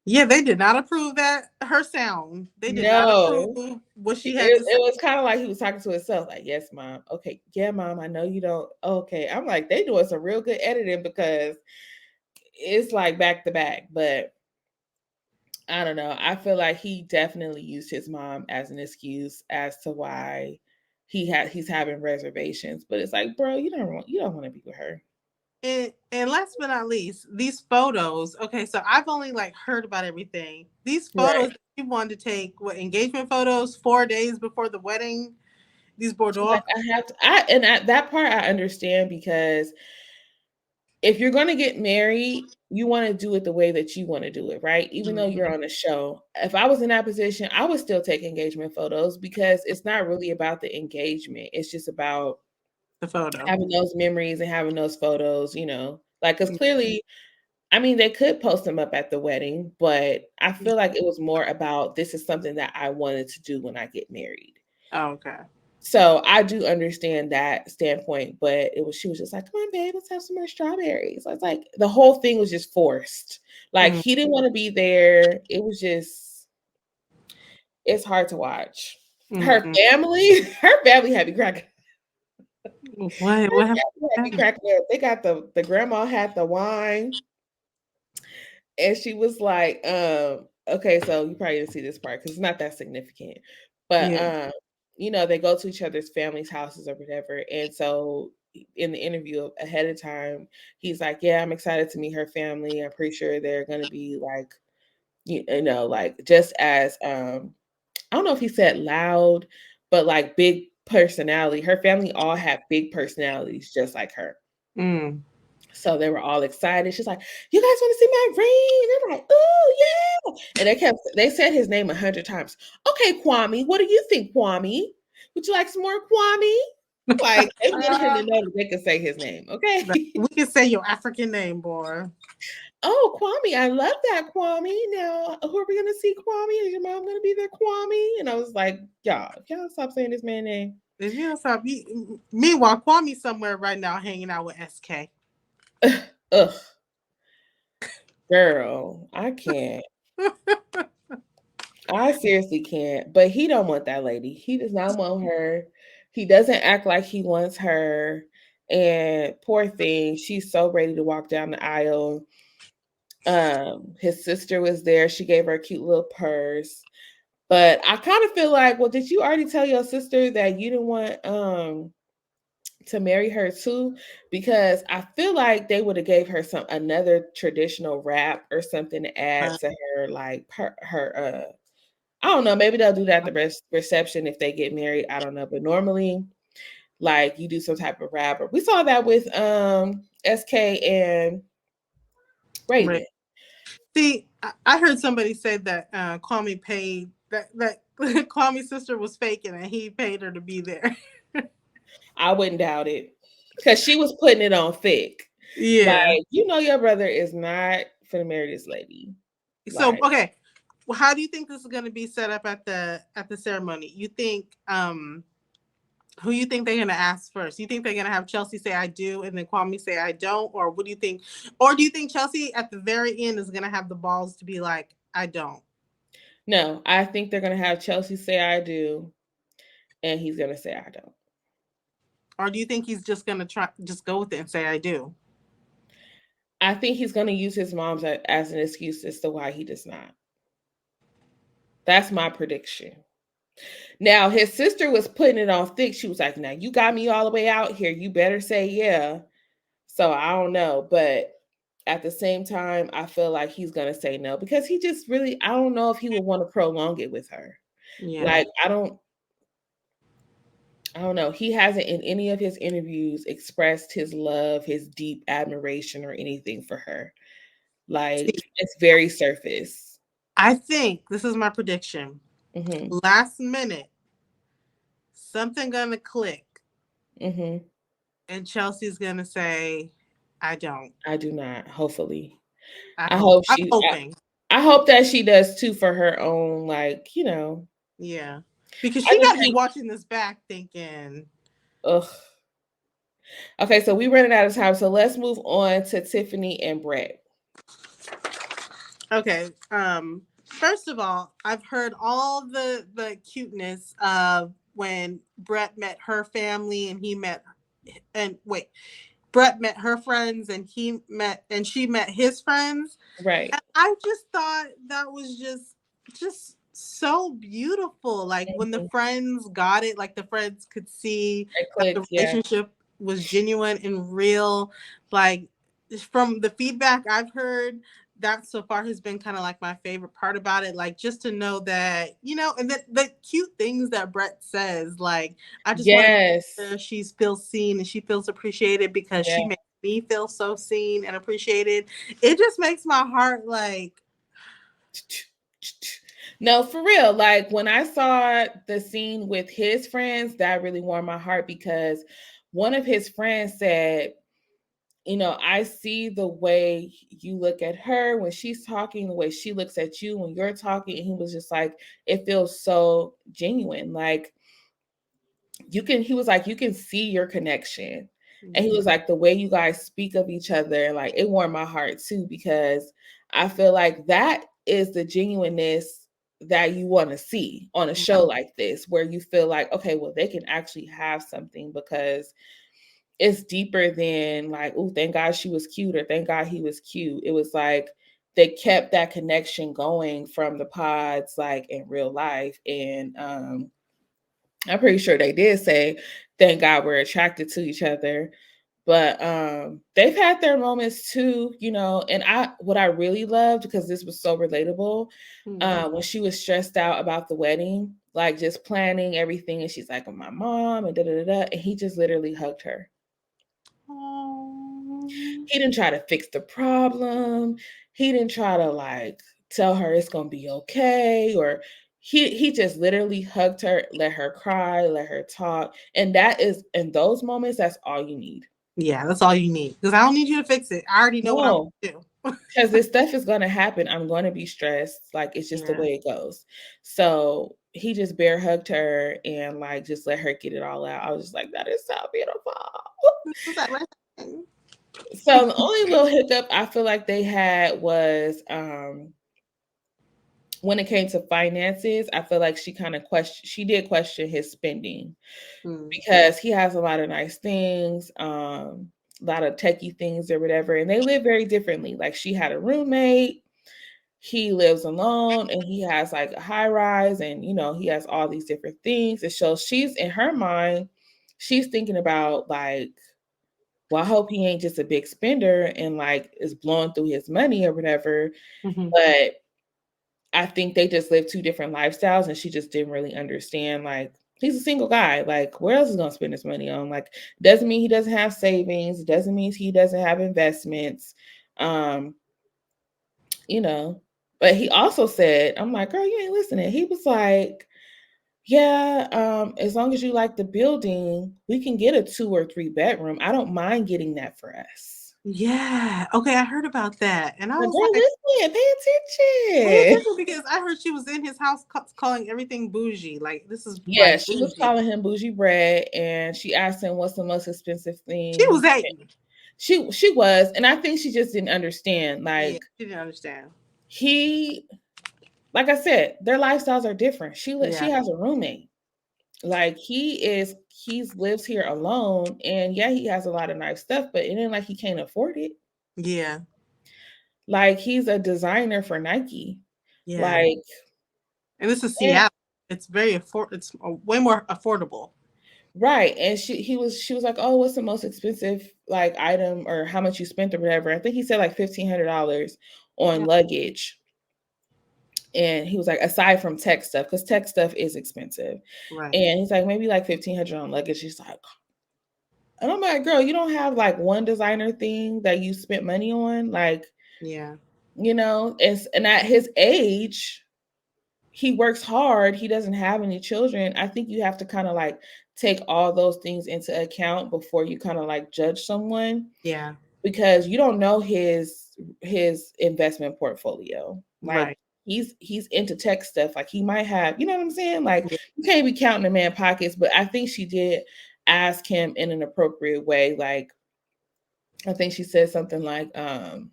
Yeah, they did not approve her sound. They did not approve what she had to say. It was kind of like he was talking to himself, like, yes, mom. Okay, yeah, mom, I know you don't. Okay. I'm like, they doing some real good editing because it's like back to back. But I don't know. I feel like he definitely used his mom as an excuse as to why he's having reservations. But it's like, bro, you don't want to be with her. And last but not least, these photos. Okay, so I've only like heard about everything. These photos he wanted to take engagement photos 4 days before the wedding. These Bordeaux. Like that part I understand because if you're going to get married, you want to do it the way that you want to do it, right? Even though you're Mhm. on a show. If I was in that position, I would still take engagement photos because it's not really about the engagement. It's just about The photo. having those memories and having those photos, like, because Mm. clearly, I mean, they could post them up at the wedding, but I feel like it was more about this is something that I wanted to do when I get married. Oh, okay. So I do understand that standpoint, but she was just like, come on, babe, let's have some more strawberries. I was like, the whole thing was just forced. Like, Mm. he didn't want to be there. It was just, it's hard to watch. Her Mhm. family, her family had me cracking. What Had me happened? cracking up. They got the grandma had the wine, and she was like, okay, so you probably didn't see this part because it's not that significant. But Yeah. they go to each other's families' houses or whatever. And so in the interview ahead of time, he's like, yeah, I'm excited to meet her family. I'm pretty sure they're gonna be like, like just as I don't know if he said loud, but like big personality. Her family all have big personalities just like her. Mm. So they were all excited. She's like, "You guys want to see my ring?" And they're like, "Oh yeah!" And they said his name 100 times. Okay, Kwame, what do you think, Kwame? Would you like some more, Kwame? Like they wanted him to know that they could say his name. Okay. We can say your African name, boy. Oh, Kwame, I love that, Kwame. Now, who are we gonna see, Kwame? Is your mom gonna be there, Kwame? And I was like, y'all stop saying this man's name. If you don't stop, meanwhile, Kwame somewhere right now hanging out with SK. Ugh, girl, I can't. I seriously can't. But he don't want that lady. He does not want her. He doesn't act like he wants her. And poor thing, she's so ready to walk down the aisle. His sister was there. She gave her a cute little purse. But I kind of feel like, well, did you already tell your sister that you didn't want to marry her too? Because I feel like they would have gave her another traditional wrap or something to add to her, like her I don't know. Maybe they'll do that at the reception if they get married. I don't know. But normally, like you do some type of wrap. We saw that with SK and Right. Raven. See, I heard somebody say that Kwame paid that Kwame's sister was faking and he paid her to be there. I wouldn't doubt it because she was putting it on thick. Yeah. Like your brother is not finna marry this lady. So Like okay, well, how do you think this is going to be set up at the ceremony? You think who you think they're going to ask first? You think they're going to have Chelsea say I do and then Kwame say I don't, or what do you think? Or do you think Chelsea at the very end is going to have the balls to be like I don't? no, I think they're gonna have Chelsea say I do, and he's gonna say I don't. Or do you think he's just going to just go with it and say I do? I think he's gonna use his mom's as an excuse as to why he does not. That's my prediction. Now, his sister was putting it on thick. She was like, now you got me all the way out here. You better say yeah. So I don't know. But at the same time, I feel like he's going to say no because he just really, I don't know if he would want to prolong it with her. Yeah. Like, I don't know. He hasn't in any of his interviews expressed his love, his deep admiration, or anything for her. Like, See, it's very surface. I think this is my prediction. Mm-hmm. Last minute, something gonna click, Mm-hmm. and Chelsea's gonna say, "I don't." I do not. Hopefully, I I hope. hope I'm she. hoping. I hope that she does too for her own, like, Yeah, because I she just got to be think, watching this back, thinking, ugh. Okay, so we running out of time. So let's move on to Tiffany and Brett. okay. First of all, I've heard all the cuteness of when Brett met her family and he met, and wait, Brett met her friends and she met his friends. Right. And I just thought that was just so beautiful. Like when the Mhm. friends got it, like the friends could see It that the clicks, yeah. relationship was genuine and real. Like from the feedback I've heard, that so far has been kind of like my favorite part about it. Like just to know that, and the cute things that Brett says, like I just want Yes. she feels seen and she feels appreciated because Yeah. she makes me feel so seen and appreciated. It just makes my heart like. No, for real. Like when I saw the scene with his friends, that really warmed my heart because one of his friends said, I see the way you look at her when she's talking, the way she looks at you when you're talking. And he was just like, it feels so genuine. Like he was like, you can see your connection. And he was like, the way you guys speak of each other, like it warmed my heart too, because I feel like that is the genuineness that you want to see on a show like this, where you feel like, okay, well, they can actually have something because it's deeper than like, oh, thank God she was cute or thank God he was cute. It was like they kept that connection going from the pods, like in real life. And I'm pretty sure they did say, thank God we're attracted to each other. But they've had their moments too, and what I really loved, because this was so relatable, when she was stressed out about the wedding, like just planning everything, and she's like, oh, my mom, and and he just literally hugged her. He didn't try to fix the problem. He didn't try to like tell her it's gonna be okay, or he just literally hugged her, let her cry, let her talk. And that is, in those moments, that's all you need. Yeah, that's all you need. Because I don't need you to fix it. I already know what I'm going to do. Because this stuff is going to happen. I'm going to be stressed. Like, it's just the way it goes. So he just bear hugged her and like just let her get it all out. I was just like, that is so beautiful. So the only little hiccup I feel like they had was when it came to finances. I feel like she did question his spending because he has a lot of nice things, a lot of techie things or whatever, and they live very differently. Like she had a roommate, he lives alone, and he has like a high rise, and he has all these different things. And so she's, in her mind, she's thinking about like, well, I hope he ain't just a big spender and like is blowing through his money or whatever. But I think they just live two different lifestyles, and she just didn't really understand, like, he's a single guy. Like, where else is he gonna spend his money on? Like, doesn't mean he doesn't have savings, doesn't mean he doesn't have investments. But he also said, I'm like, girl, you ain't listening. He was like, yeah, as long as you like the building, we can get a 2 or 3 bedroom. I don't mind getting that for us. Yeah. Okay, I heard about that. And I Like, was girl, like, listen, pay attention. pay attention, because I heard she was in his house calling everything bougie. Like, this is Yeah, she was bougie. calling him bougie bread, and she asked him what's the most expensive thing. She was hating. She was, and I think she just didn't understand. Like, she didn't understand. Like I said, their lifestyles are different. She has a roommate. Like he lives here alone, and yeah, he has a lot of nice stuff, but it ain't like he can't afford it. Yeah. Like he's a designer for Nike. Yeah. Like, and this is Seattle. It's it's way more affordable. Right. And she was like, oh, what's the most expensive like item or how much you spent or whatever? I think he said like $1,500 on luggage. And he was like, aside from tech stuff, because tech stuff is expensive. Right. And he's like, maybe like $1,500 on luggage. She's like, and I'm like, girl, you don't have like one designer thing that you spent money on? Like, yeah. And at his age, he works hard. He doesn't have any children. I think you have to kind of like take all those things into account before you kind of like judge someone. Yeah. Because you don't know his investment portfolio. Like, right. He's into tech stuff. Like he might have, you know what I'm saying? Like you can't be counting a man pockets, but I think she did ask him in an appropriate way. Like, I think she said something like, are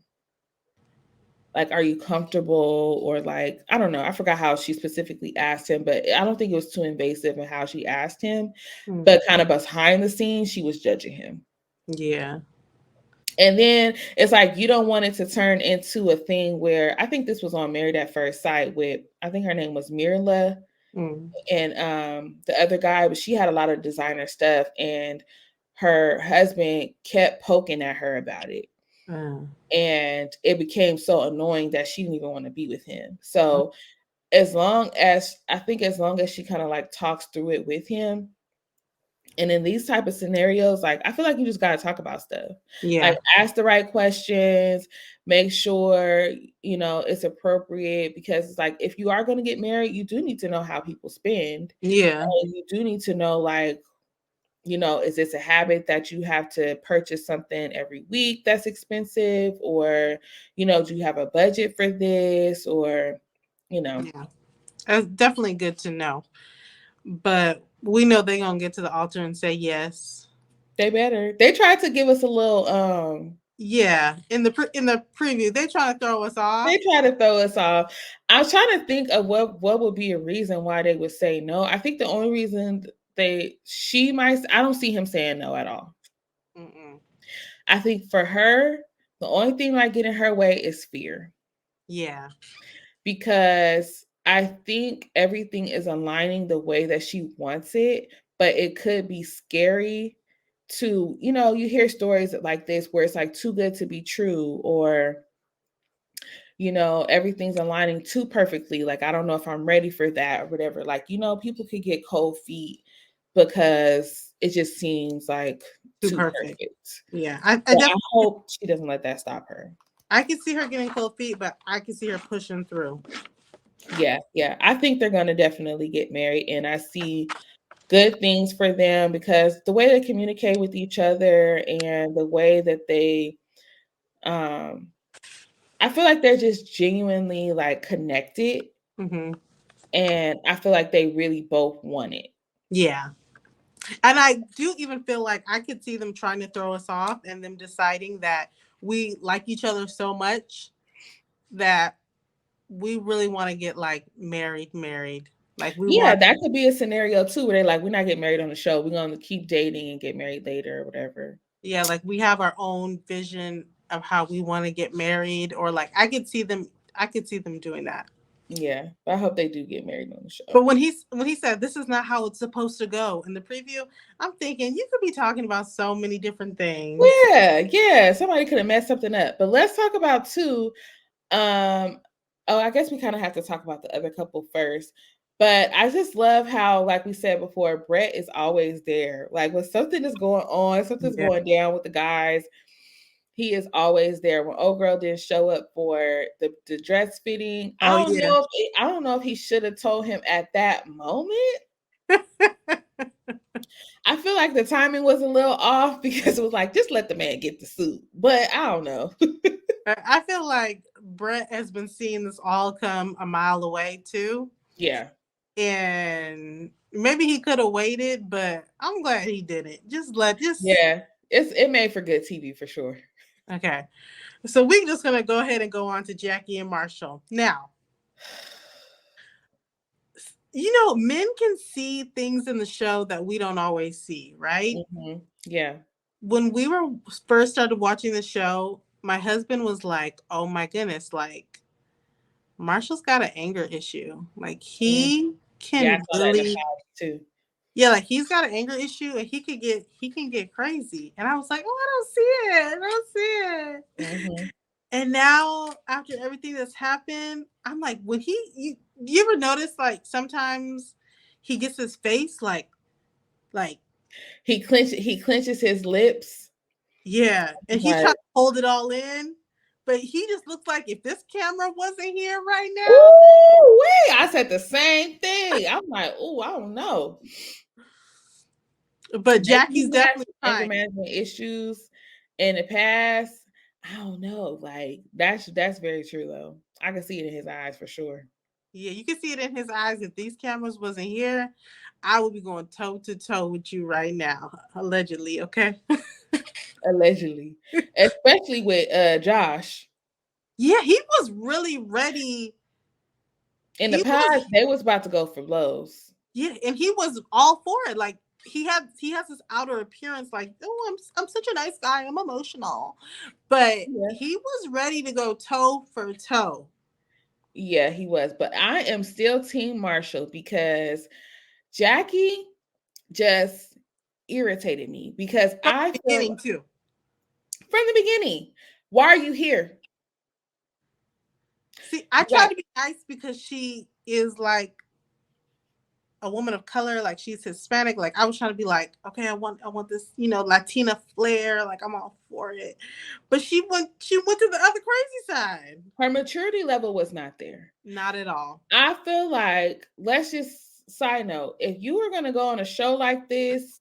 you comfortable? Or like, I don't know. I forgot how she specifically asked him, but I don't think it was too invasive in how she asked him. But kind of behind the scenes, she was judging him. Yeah. And then it's like, you don't want it to turn into a thing where, I think this was on Married at First Sight with, I think her name was Mirla, and the other guy, but she had a lot of designer stuff, and her husband kept poking at her about it. And it became so annoying that she didn't even want to be with him. So as long as she kind of like talks through it with him, And in these type of scenarios, like, I feel like you just got to talk about stuff. Like, Yeah. ask the right questions, make sure, it's appropriate, because it's like, if you are going to get married, you do need to know how people spend. Yeah. And you do need to know, like, is this a habit that you have to purchase something every week that's expensive? Or, do you have a budget for this? Or, Yeah. It's definitely good to know. But we know they're gonna get to the altar and say yes. they better. They tried to give us a little, Yeah. In the preview, they try to throw us off. they try to throw us off. I was trying to think of what would be a reason why they would say no. I think the only reason I don't see him saying no at all. Mm-mm. I think for her, the only thing might get in her way is fear. Yeah. Because I think everything is aligning the way that she wants it, but it could be scary to, you hear stories like this where it's like too good to be true, or everything's aligning too perfectly. Like, I don't know if I'm ready for that or whatever. Like, people could get cold feet because it just seems like Too too perfect. perfect. Yeah. But I hope she doesn't let that stop her. I can see her getting cold feet, but I can see her pushing through. Yeah. I think they're going to definitely get married, and I see good things for them because the way they communicate with each other and the way that they, I feel like they're just genuinely like connected, Mm-hmm. and I feel like they really both want it. Yeah. And I do even feel like I could see them trying to throw us off and them deciding that we like each other so much that we really want to get like married. Like we Yeah, want. that could be a scenario too where they're like, we're not getting married on the show. We're going to keep dating and get married later or whatever. Yeah, like we have our own vision of how we want to get married, or like I could see them doing that. Yeah, but I hope they do get married on the show. But when he said this is not how it's supposed to go in the preview, I'm thinking you could be talking about so many different things. Yeah, somebody could have messed something up. But let's talk about two. I guess we kind of have to talk about the other couple first. But I just love how, like we said before, Brett is always there. Like when something is going on, something's Yeah. going down with the guys, he is always there. When old girl didn't show up for the dress fitting, Oh yeah. I don't know if he should have told him at that moment. I feel like the timing was a little off because it was like, just let the man get the suit. But I don't know. I feel like Brett has been seeing this all come a mile away too. Yeah. And maybe he could have waited, but I'm glad he didn't. Yeah. It made for good TV for sure. Okay. So we're just gonna go ahead and go on to Jackie and Marshall. Now, men can see things in the show that we don't always see, right? Mm-hmm. Yeah. When we were first started watching the show, my husband was like, "Oh my goodness, like Marshall's got an anger issue. Like he Yeah, I can saw that in the really, past too. yeah, like he's got an anger issue and he can get crazy." And I was like, "Oh, I don't see it. I don't see it." Mm-hmm. And now after everything that's happened, I'm like, when you ever notice like sometimes he gets his face like He clenches his lips. yeah, and he's Like, trying to hold it all in. But he just looks like if this camera wasn't here right now. ooh, wait! I said the same thing. I'm like, ooh, I don't know. But Maybe Jackie's he had definitely some anger trying. management issues in the past. I don't know. Like that's very true though. I can see it in his eyes for sure. Yeah, you can see it in his eyes. If these cameras wasn't here, I would be going toe to toe with you right now. Allegedly, okay? Allegedly, especially with Josh. Yeah, he was really ready. In the past, they was about to go for blows. Yeah, and he was all for it. Like he has this outer appearance like, "Oh, I'm such a nice guy. I'm emotional." But Yeah. he was ready to go toe for toe. Yeah, he was. But I am still Team Marshall because Jackie just irritated me because From I the feel beginning too. from the beginning, why are you here? See, I try Like, to be nice because she is like a woman of color, like she's Hispanic. Like I was trying to be like, okay, I want this, Latina flair. Like I'm all for it. But she went to the other crazy side. Her maturity level was not there. Not at all. I feel like, let's just side note, if you were gonna go on a show like this,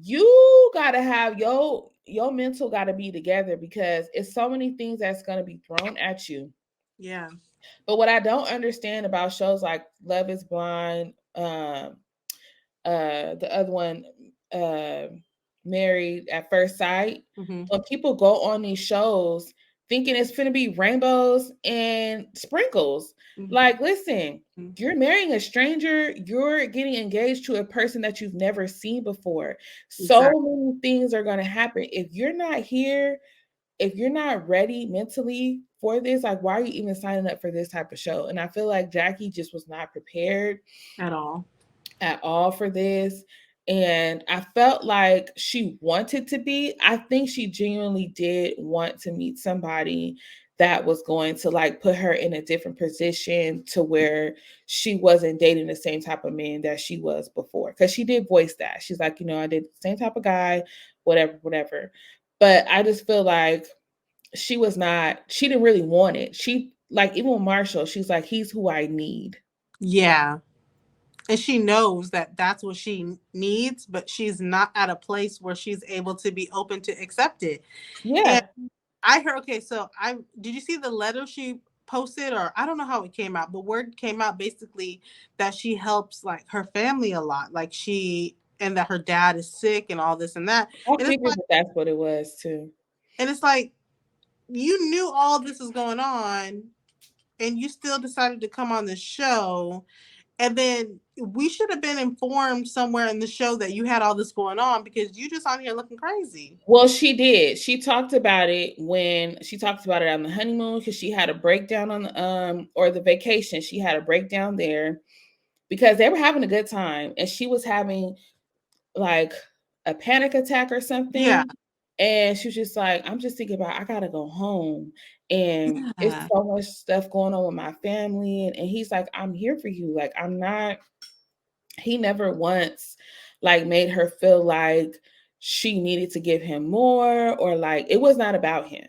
you gotta have your mental gotta be together, because it's so many things that's gonna be thrown at you. Yeah. But what I don't understand about shows like Love is Blind, the other one, Married at First Sight, when people go on these shows thinking it's going to be rainbows and sprinkles. Like, listen, you're marrying a stranger, you're getting engaged to a person that you've never seen before. So many things are going to happen. If you're not here, if you're not ready mentally for this, like, why are you even signing up for this type of show? And I feel like Jackie just was not prepared at all for this. And I felt like she wanted to be. I think she genuinely did want to meet somebody that was going to like put her in a different position to where she wasn't dating the same type of man that she was before. Because she did voice that. She's like, I did the same type of guy, whatever. But I just feel like she didn't really want it. She, like, even with Marshall, she's like, he's who I need. Yeah. And she knows that that's what she needs, but she's not at a place where she's able to be open to accept it. Yeah. And I heard, okay, so did you see the letter she posted? Or I don't know how it came out, but word came out basically that she helps like her family a lot. Like and that her dad is sick and all this and that. I figured that's what it was too. And it's like, you knew all this is going on and you still decided to come on the show. And then we should have been informed somewhere in the show that you had all this going on, because you just on here looking crazy. Well, she did. She talked about it when she talked about it on the honeymoon, because she had a breakdown on or the vacation. She had a breakdown there because they were having a good time, and she was having like a panic attack or something. Yeah. And she was just like, I'm just thinking about, I gotta go home. And it's so much stuff going on with my family. And he's like, I'm here for you. Like, he never once like made her feel like she needed to give him more, or like it was not about him.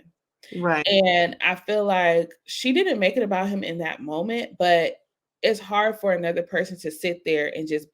Right. And I feel like she didn't make it about him in that moment, but it's hard for another person to sit there and just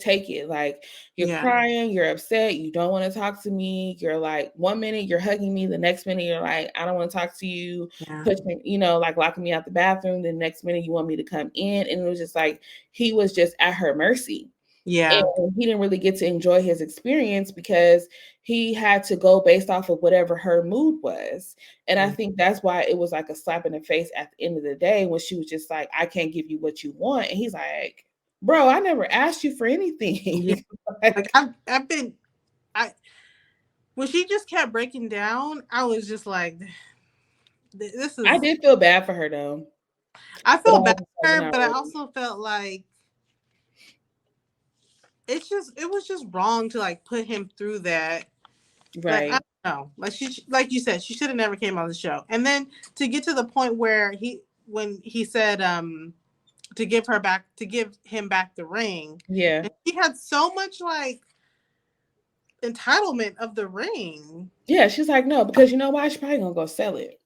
take it. Like, you're crying, you're upset, you don't want to talk to me. You're like, 1 minute you're hugging me, the next minute you're like, I don't want to talk to you, pushing, like locking me out the bathroom. The next minute you want me to come in. And it was just like, he was just at her mercy. Yeah. And he didn't really get to enjoy his experience because he had to go based off of whatever her mood was. And I think that's why it was like a slap in the face at the end of the day, when she was just like, I can't give you what you want. And he's like, bro, I never asked you for anything. Yeah. Like when she just kept breaking down, I was just like, this is. I did feel bad for her though. I felt bad for her, but I also felt like it was just wrong to like put him through that. Right. Like, I don't know. Like you said, she should have never came on the show. And then to get to the point where when he said to give him back the ring. Yeah. And she had so much like entitlement of the ring. Yeah, she's like, no, because you know why? She's probably gonna go sell it.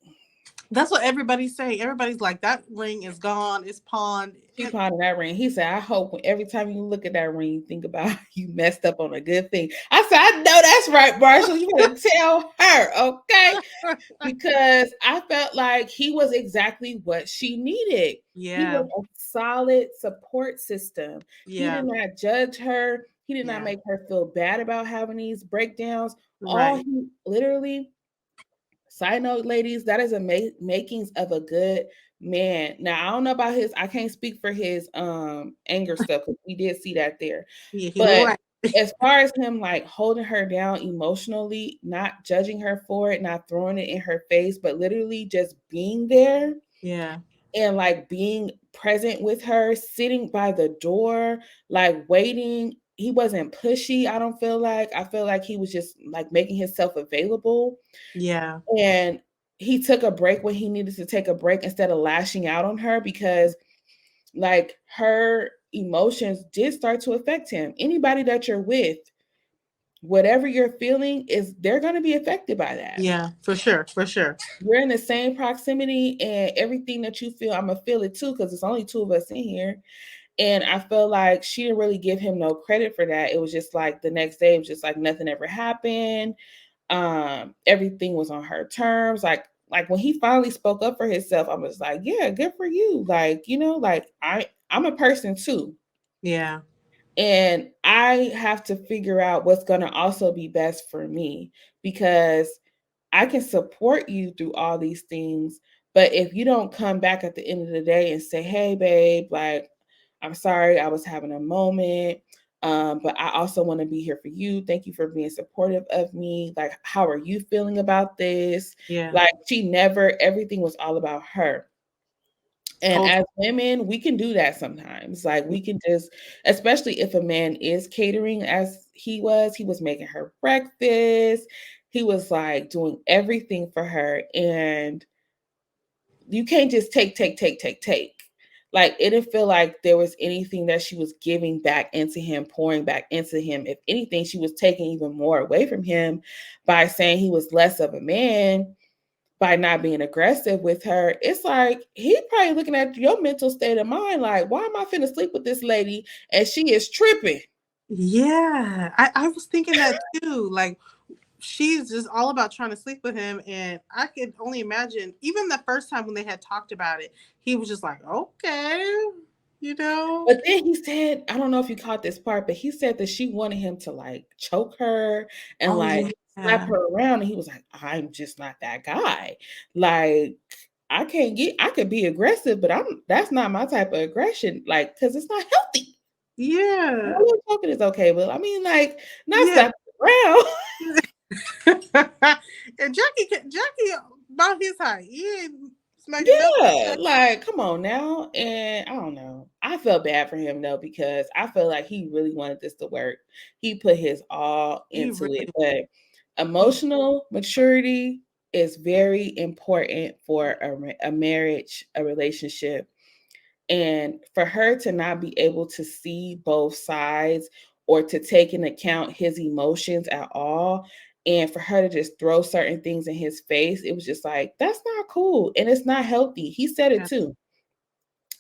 That's what everybody's saying. Everybody's like, that ring is gone. It's pawned. She pawned that ring. He said, I hope every time you look at that ring, you think about you messed up on a good thing. I said, I know that's right, Marshall. You gotta tell her, okay? Because I felt like he was exactly what she needed. Yeah. He was a solid support system. Yeah. He did not judge her. He did not make her feel bad about having these breakdowns. Right. All he literally, side note, ladies, that is a makings of a good man. Now, I don't know about I can't speak for his anger stuff, because we did see that there. Yeah, but as far as him like holding her down emotionally, not judging her for it, not throwing it in her face, but literally just being there. Yeah. And like being present with her, sitting by the door, like waiting. He wasn't pushy, I don't feel like. I feel like he was just like making himself available. Yeah. And he took a break when he needed to take a break instead of lashing out on her, because like her emotions did start to affect him. Anybody that you're with, whatever you're feeling is they're going to be affected by that. Yeah, for sure, for sure. We're in the same proximity, and everything that you feel, I'm gonna feel it too, because it's only two of us in here. And I feel like she didn't really give him no credit for that. It was just like the next day, it was just like nothing ever happened. Everything was on her terms. Like when he finally spoke up for himself, I was like, yeah, good for you. Like, you know, like I'm a person too. Yeah. And I have to figure out what's gonna also be best for me, because I can support you through all these things, but if you don't come back at the end of the day and say, "Hey, babe, like, I'm sorry, I was having a moment, but I also want to be here for you. Thank you for being supportive of me. Like, how are you feeling about this?" Yeah. Like, everything was all about her. And Totally. as women, we can do that sometimes. Like, we can just, especially if a man is catering as he was making her breakfast. He was like doing everything for her. And you can't just take. Like, it didn't feel like there was anything that she was giving back into him, pouring back into him. If anything, she was taking even more away from him by saying he was less of a man, by not being aggressive with her. It's like he probably looking at your mental state of mind, like, why am I finna sleep with this lady and she is tripping? Yeah. I was thinking that too. Like, she's just all about trying to sleep with him. And I could only imagine, even the first time when they had talked about it, he was just like, okay, you know? But then he said, I don't know if you caught this part, but he said that she wanted him to like choke her and Oh, like slap yeah. her around. And he was like, I'm just not that guy. Like, I could be aggressive, but that's not my type of aggression. Like, because it's not healthy. A Yeah. little choking is okay, but I mean, like, not Yeah. slapping around. And Jackie about his height. He ain't smacking nothing. Yeah, like, come on now. And I don't know. I felt bad for him though, because I feel like he really wanted this to work. He put his all He into really it. But he emotional maturity is very important for a marriage, a relationship. And for her to not be able to see both sides or to take into account his emotions at all, and for her to just throw certain things in his face, it was just like, that's not cool. And it's not healthy. He said it yeah. too.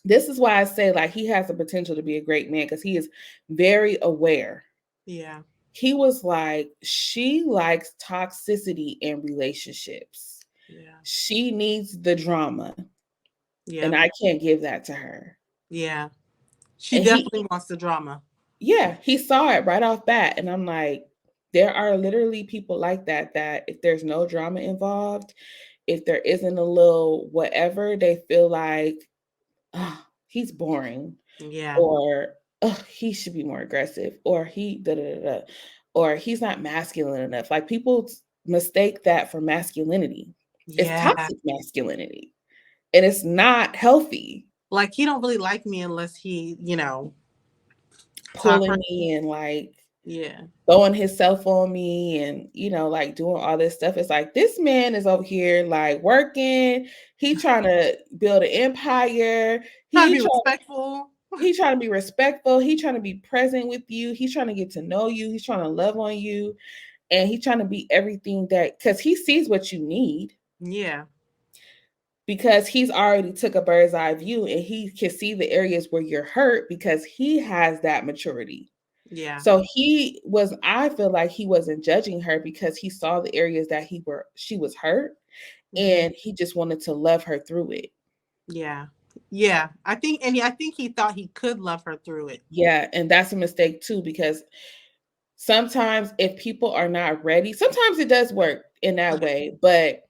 This is why I say, like, he has the potential to be a great man, because he is very aware. Yeah. He was like, she likes toxicity in relationships. Yeah. She needs the drama, and Yep. I can't give that to her. Yeah. She And definitely wants the drama. yeah, he saw it right off bat. And I'm like, there are literally people like that, that if there's no drama involved, if there isn't a little whatever, they feel like, oh, he's boring, Yeah. or oh, he should be more aggressive, or he da da da, da, or he's not masculine enough. Like, people mistake that for masculinity. It's Yeah. toxic masculinity, and it's not healthy. Like, he don't really like me unless he, top Pulling her. me and like Yeah. throwing himself on me and, like, doing all this stuff. It's like, this man is over here like working. He trying to build an empire. Trying to He be trying respectful. he trying to be respectful. He trying to be present with you. He's trying to get to know you. He's trying to love on you. And he's trying to be everything that, because he sees what you need, Yeah. because he's already took a bird's eye view and he can see the areas where you're hurt, because he has that maturity. Yeah. So I feel like he wasn't judging her, because he saw the areas that she was hurt, Hmm. and he just wanted to love her through it. Yeah. Yeah. I think he thought he could love her through it. Yeah, and that's a mistake too, because sometimes if people are not ready, sometimes it does work in that Yeah. way, but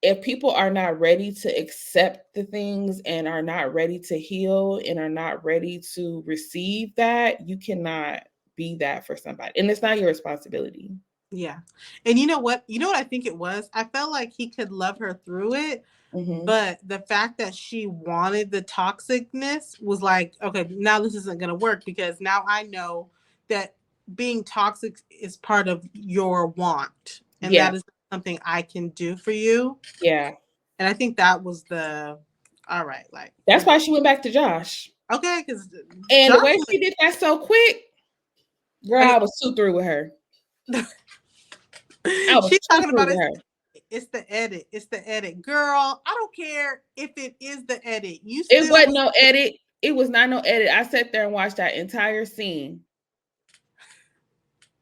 if people are not ready to accept the things and are not ready to heal and are not ready to receive that, you cannot be that for somebody. And it's not your responsibility. Yeah. And you know what? You know what I think it was? I felt like he could love her through it, Mhm. but the fact that she wanted the toxicness was like, okay, now this isn't going to work, because now I know that being toxic is part of your want, and Yeah. that is something I can do for you. Yeah. And I think that was the all right, like, That's why she went back to Josh. Okay, because And the way she did that so quick, girl, I was too through with her. I was she's too talking through about with it. her. It's the edit. It's the edit. Girl, I don't care if it is the edit. You It still wasn't no edit. It was not no edit. I sat there and watched that entire scene.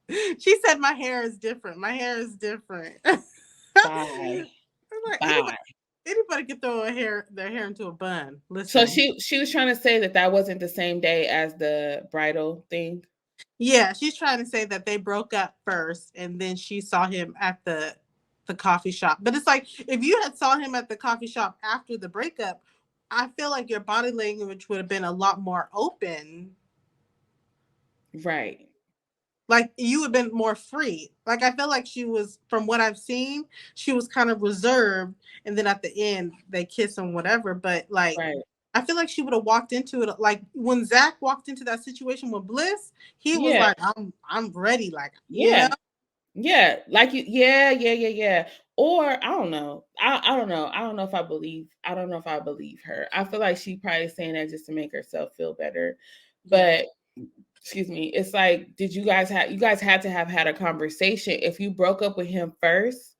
She said my hair is different. My hair is different. Bye. Like, Bye. anybody could throw their hair into a bun. So Listen. she was trying to say that wasn't the same day as the bridal thing. Yeah, she's trying to say that they broke up first and then she saw him at the coffee shop. But it's like if you had saw him at the coffee shop after the breakup, I feel like your body language would have been a lot more open. Right. Like you would have been more free. Like I feel like she was, from what I've seen, she was kind of reserved, and then at the end they kiss and whatever. But like right. I feel like she would have walked into it like when Zach walked into that situation with Bliss, he was like, I'm ready. Like, yeah. You know? Yeah. Like you, yeah. Or I don't know. I don't know. I don't know if I believe her. I feel like she probably saying that just to make herself feel better. But excuse me, it's like, did you guys had to have had a conversation. If you broke up with him first,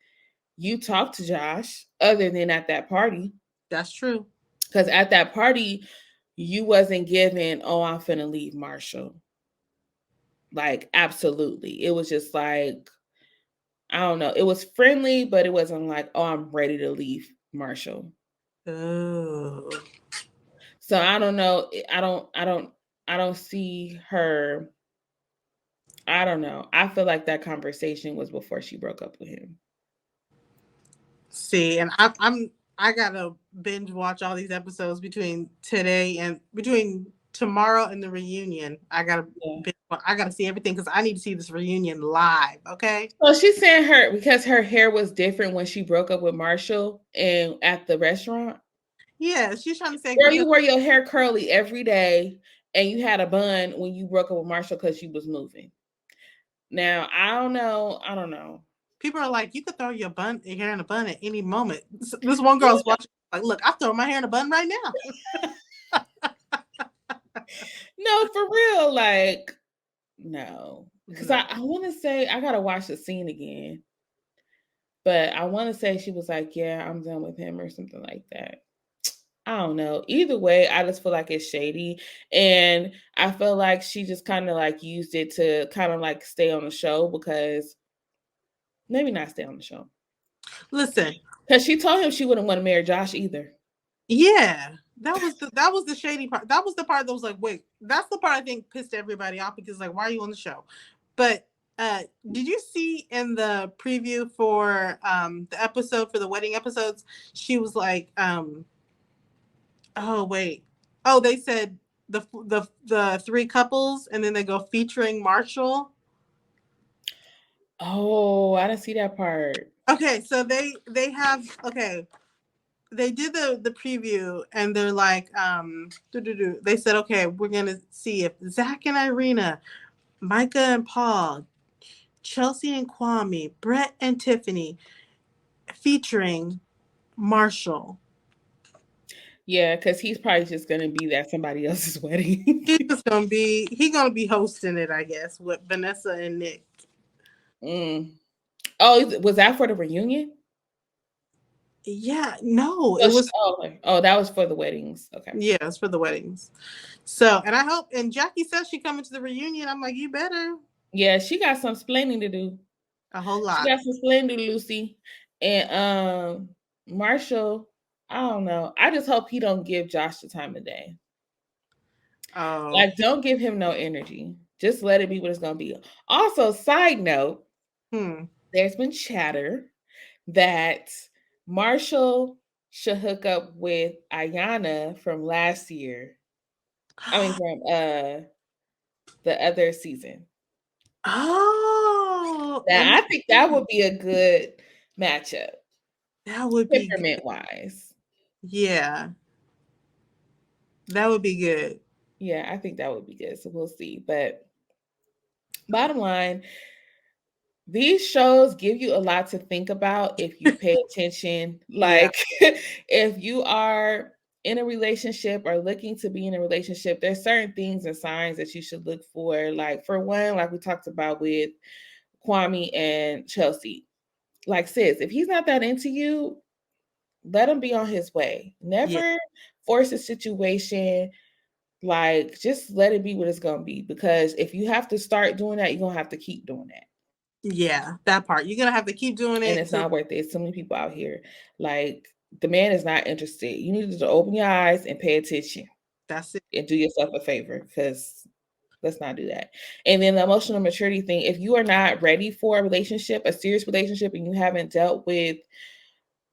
you talked to Josh other than at that party. That's true. Because at that party, you wasn't given, oh, I'm finna leave Marshall. Like, absolutely. It was just like, I don't know. It was friendly, but it wasn't like, oh, I'm ready to leave Marshall. Oh. So I don't know. I don't see her. I don't know. I feel like that conversation was before she broke up with him. See, and I gotta binge watch all these episodes between tomorrow and the reunion. I gotta see everything because I need to see this reunion live. Okay. So she's saying because her hair was different when she broke up with Marshall and at the restaurant. Yeah, she's trying to say, girl, you wear your hair curly every day, and you had a bun when you broke up with Marshall because you was moving. Now I don't know. People are like, you could throw your hair in a bun at any moment. This one girl's watching, like, look, I'm throwing my hair in a bun right now. No, for real, like, no, because I want to say I gotta watch the scene again, but I want to say she was like, yeah, I'm done with him or something like that. I don't know. Either way, I just feel like it's shady. And I feel like she just kind of like used it to kind of like stay on the show, because maybe not stay on the show. Listen. Because she told him she wouldn't want to marry Josh either. Yeah. That was the shady part. That was the part that was like, wait, that's the part I think pissed everybody off, because like, why are you on the show? But did you see in the preview for the episode, for the wedding episodes, she was like, oh wait, oh, they said the three couples, and then they go featuring Marshall. Oh, I didn't see that part. Okay, so they have, okay, they did the preview, and they're like, they said, okay, we're gonna see if Zach and Irina, Micah and Paul, Chelsea and Kwame, Brett and Tiffany, featuring Marshall. Yeah, because he's probably just gonna be at somebody else's wedding. He's gonna be hosting it, I guess, with Vanessa and Nick. Oh, was that for the reunion? Yeah, no, it was. Oh, that was for the weddings. Okay. Yeah, it's for the weddings. So, and I hope, and Jackie says she coming to the reunion. I'm like, you better. Yeah, she got some explaining to do. A whole lot. She got some explaining to do, Lucy. And Marshall, I don't know. I just hope he don't give Josh the time of day. Oh. Like, don't give him no energy. Just let it be what it's gonna be. Also, side note, there's been chatter that Marshall should hook up with Ayana from last year. I mean, from the other season. Oh, now I think that would be a good matchup. That would be temperament wise. Yeah, that would be good. Yeah, I think that would be good. So we'll see. But bottom line, these shows give you a lot to think about if you pay attention. Like, if you are in a relationship or looking to be in a relationship, there's certain things and signs that you should look for. Like for one, like we talked about with Kwame and Chelsea, like sis, if he's not that into you, let him be on his way. Never force a situation. Like just let it be what it's gonna be. Because if you have to start doing that, you're gonna have to keep doing that. Yeah, that part. You're gonna have to keep doing it. And it's not worth it. It's so many people out here. Like the man is not interested. You need to open your eyes and pay attention. That's it. And do yourself a favor, because let's not do that. And then the emotional maturity thing, if you are not ready for a relationship, a serious relationship, and you haven't dealt with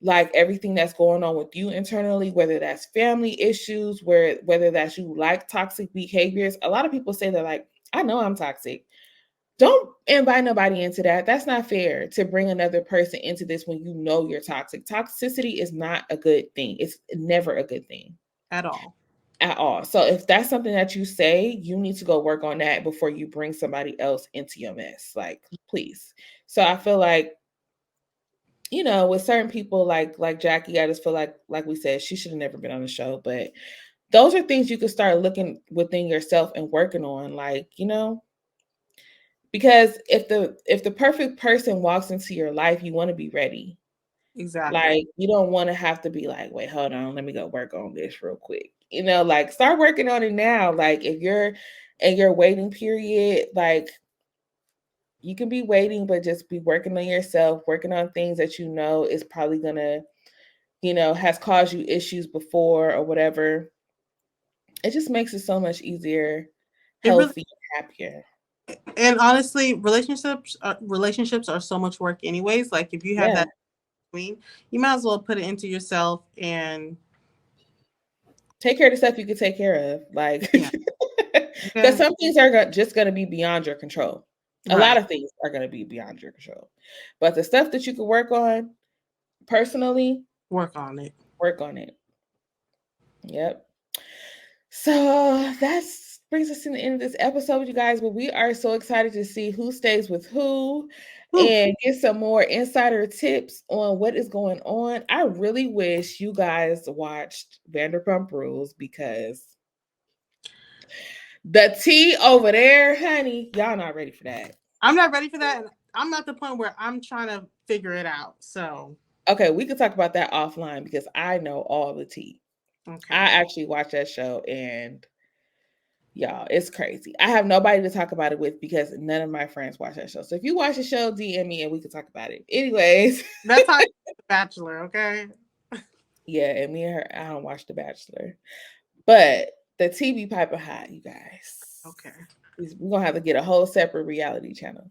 like everything that's going on with you internally, whether that's family issues, whether that's you like toxic behaviors. A lot of people say that, like, I know I'm toxic. Don't invite nobody into that. That's not fair to bring another person into this when you know you're toxic. Toxicity is not a good thing. It's never a good thing. At all. At all. So if that's something that you say, you need to go work on that before you bring somebody else into your mess. Like, please. So I feel like, you know, with certain people like Jackie, I just feel like we said, she should have never been on the show. But those are things you could start looking within yourself and working on. Like, you know, because if the perfect person walks into your life, you want to be ready. Exactly. Like, you don't want to have to be like, wait, hold on, let me go work on this real quick. You know, like start working on it now. Like if you're in your waiting period, like you can be waiting, but just be working on yourself, working on things that you know is probably gonna, you know, has caused you issues before or whatever. It just makes it so much easier, healthy, happier. And honestly, relationships are so much work anyways. Like if you have that between, you might as well put it into yourself and take care of the stuff you can take care of. Like, because some things are just going to be beyond your control. A lot of things are going to be beyond your control. But the stuff that you can work on personally, work on it. Work on it. Yep. So that brings us to the end of this episode, you guys. But we are so excited to see who stays with who and get some more insider tips on what is going on. I really wish you guys watched Vanderpump Rules, because the tea over there, honey, y'all not ready for that. I'm not ready for that. I'm at the point where I'm trying to figure it out. So okay, we could talk about that offline, because I know all the tea. Okay. I actually watched that show, and y'all, it's crazy. I have nobody to talk about it with because none of my friends watch that show. So if you watch the show, DM me and we can talk about it. Anyways. That's how The Bachelor, okay? Yeah, and me and her, I don't watch The Bachelor. But the TV piping hot, you guys. Okay. We're going to have to get a whole separate reality channel.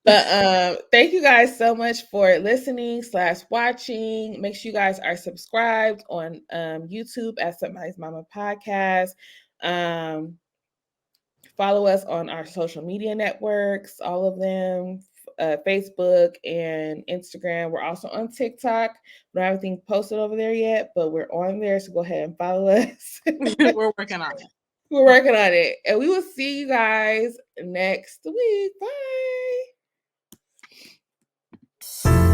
But thank you guys so much for listening / watching. Make sure you guys are subscribed on YouTube at Somebody's Mama Podcast. Follow us on our social media networks, all of them, Facebook and Instagram. We're also on TikTok. We don't have anything posted over there yet, but we're on there. So go ahead and follow us. We're working on it. We're working on it. And we will see you guys next week. Bye.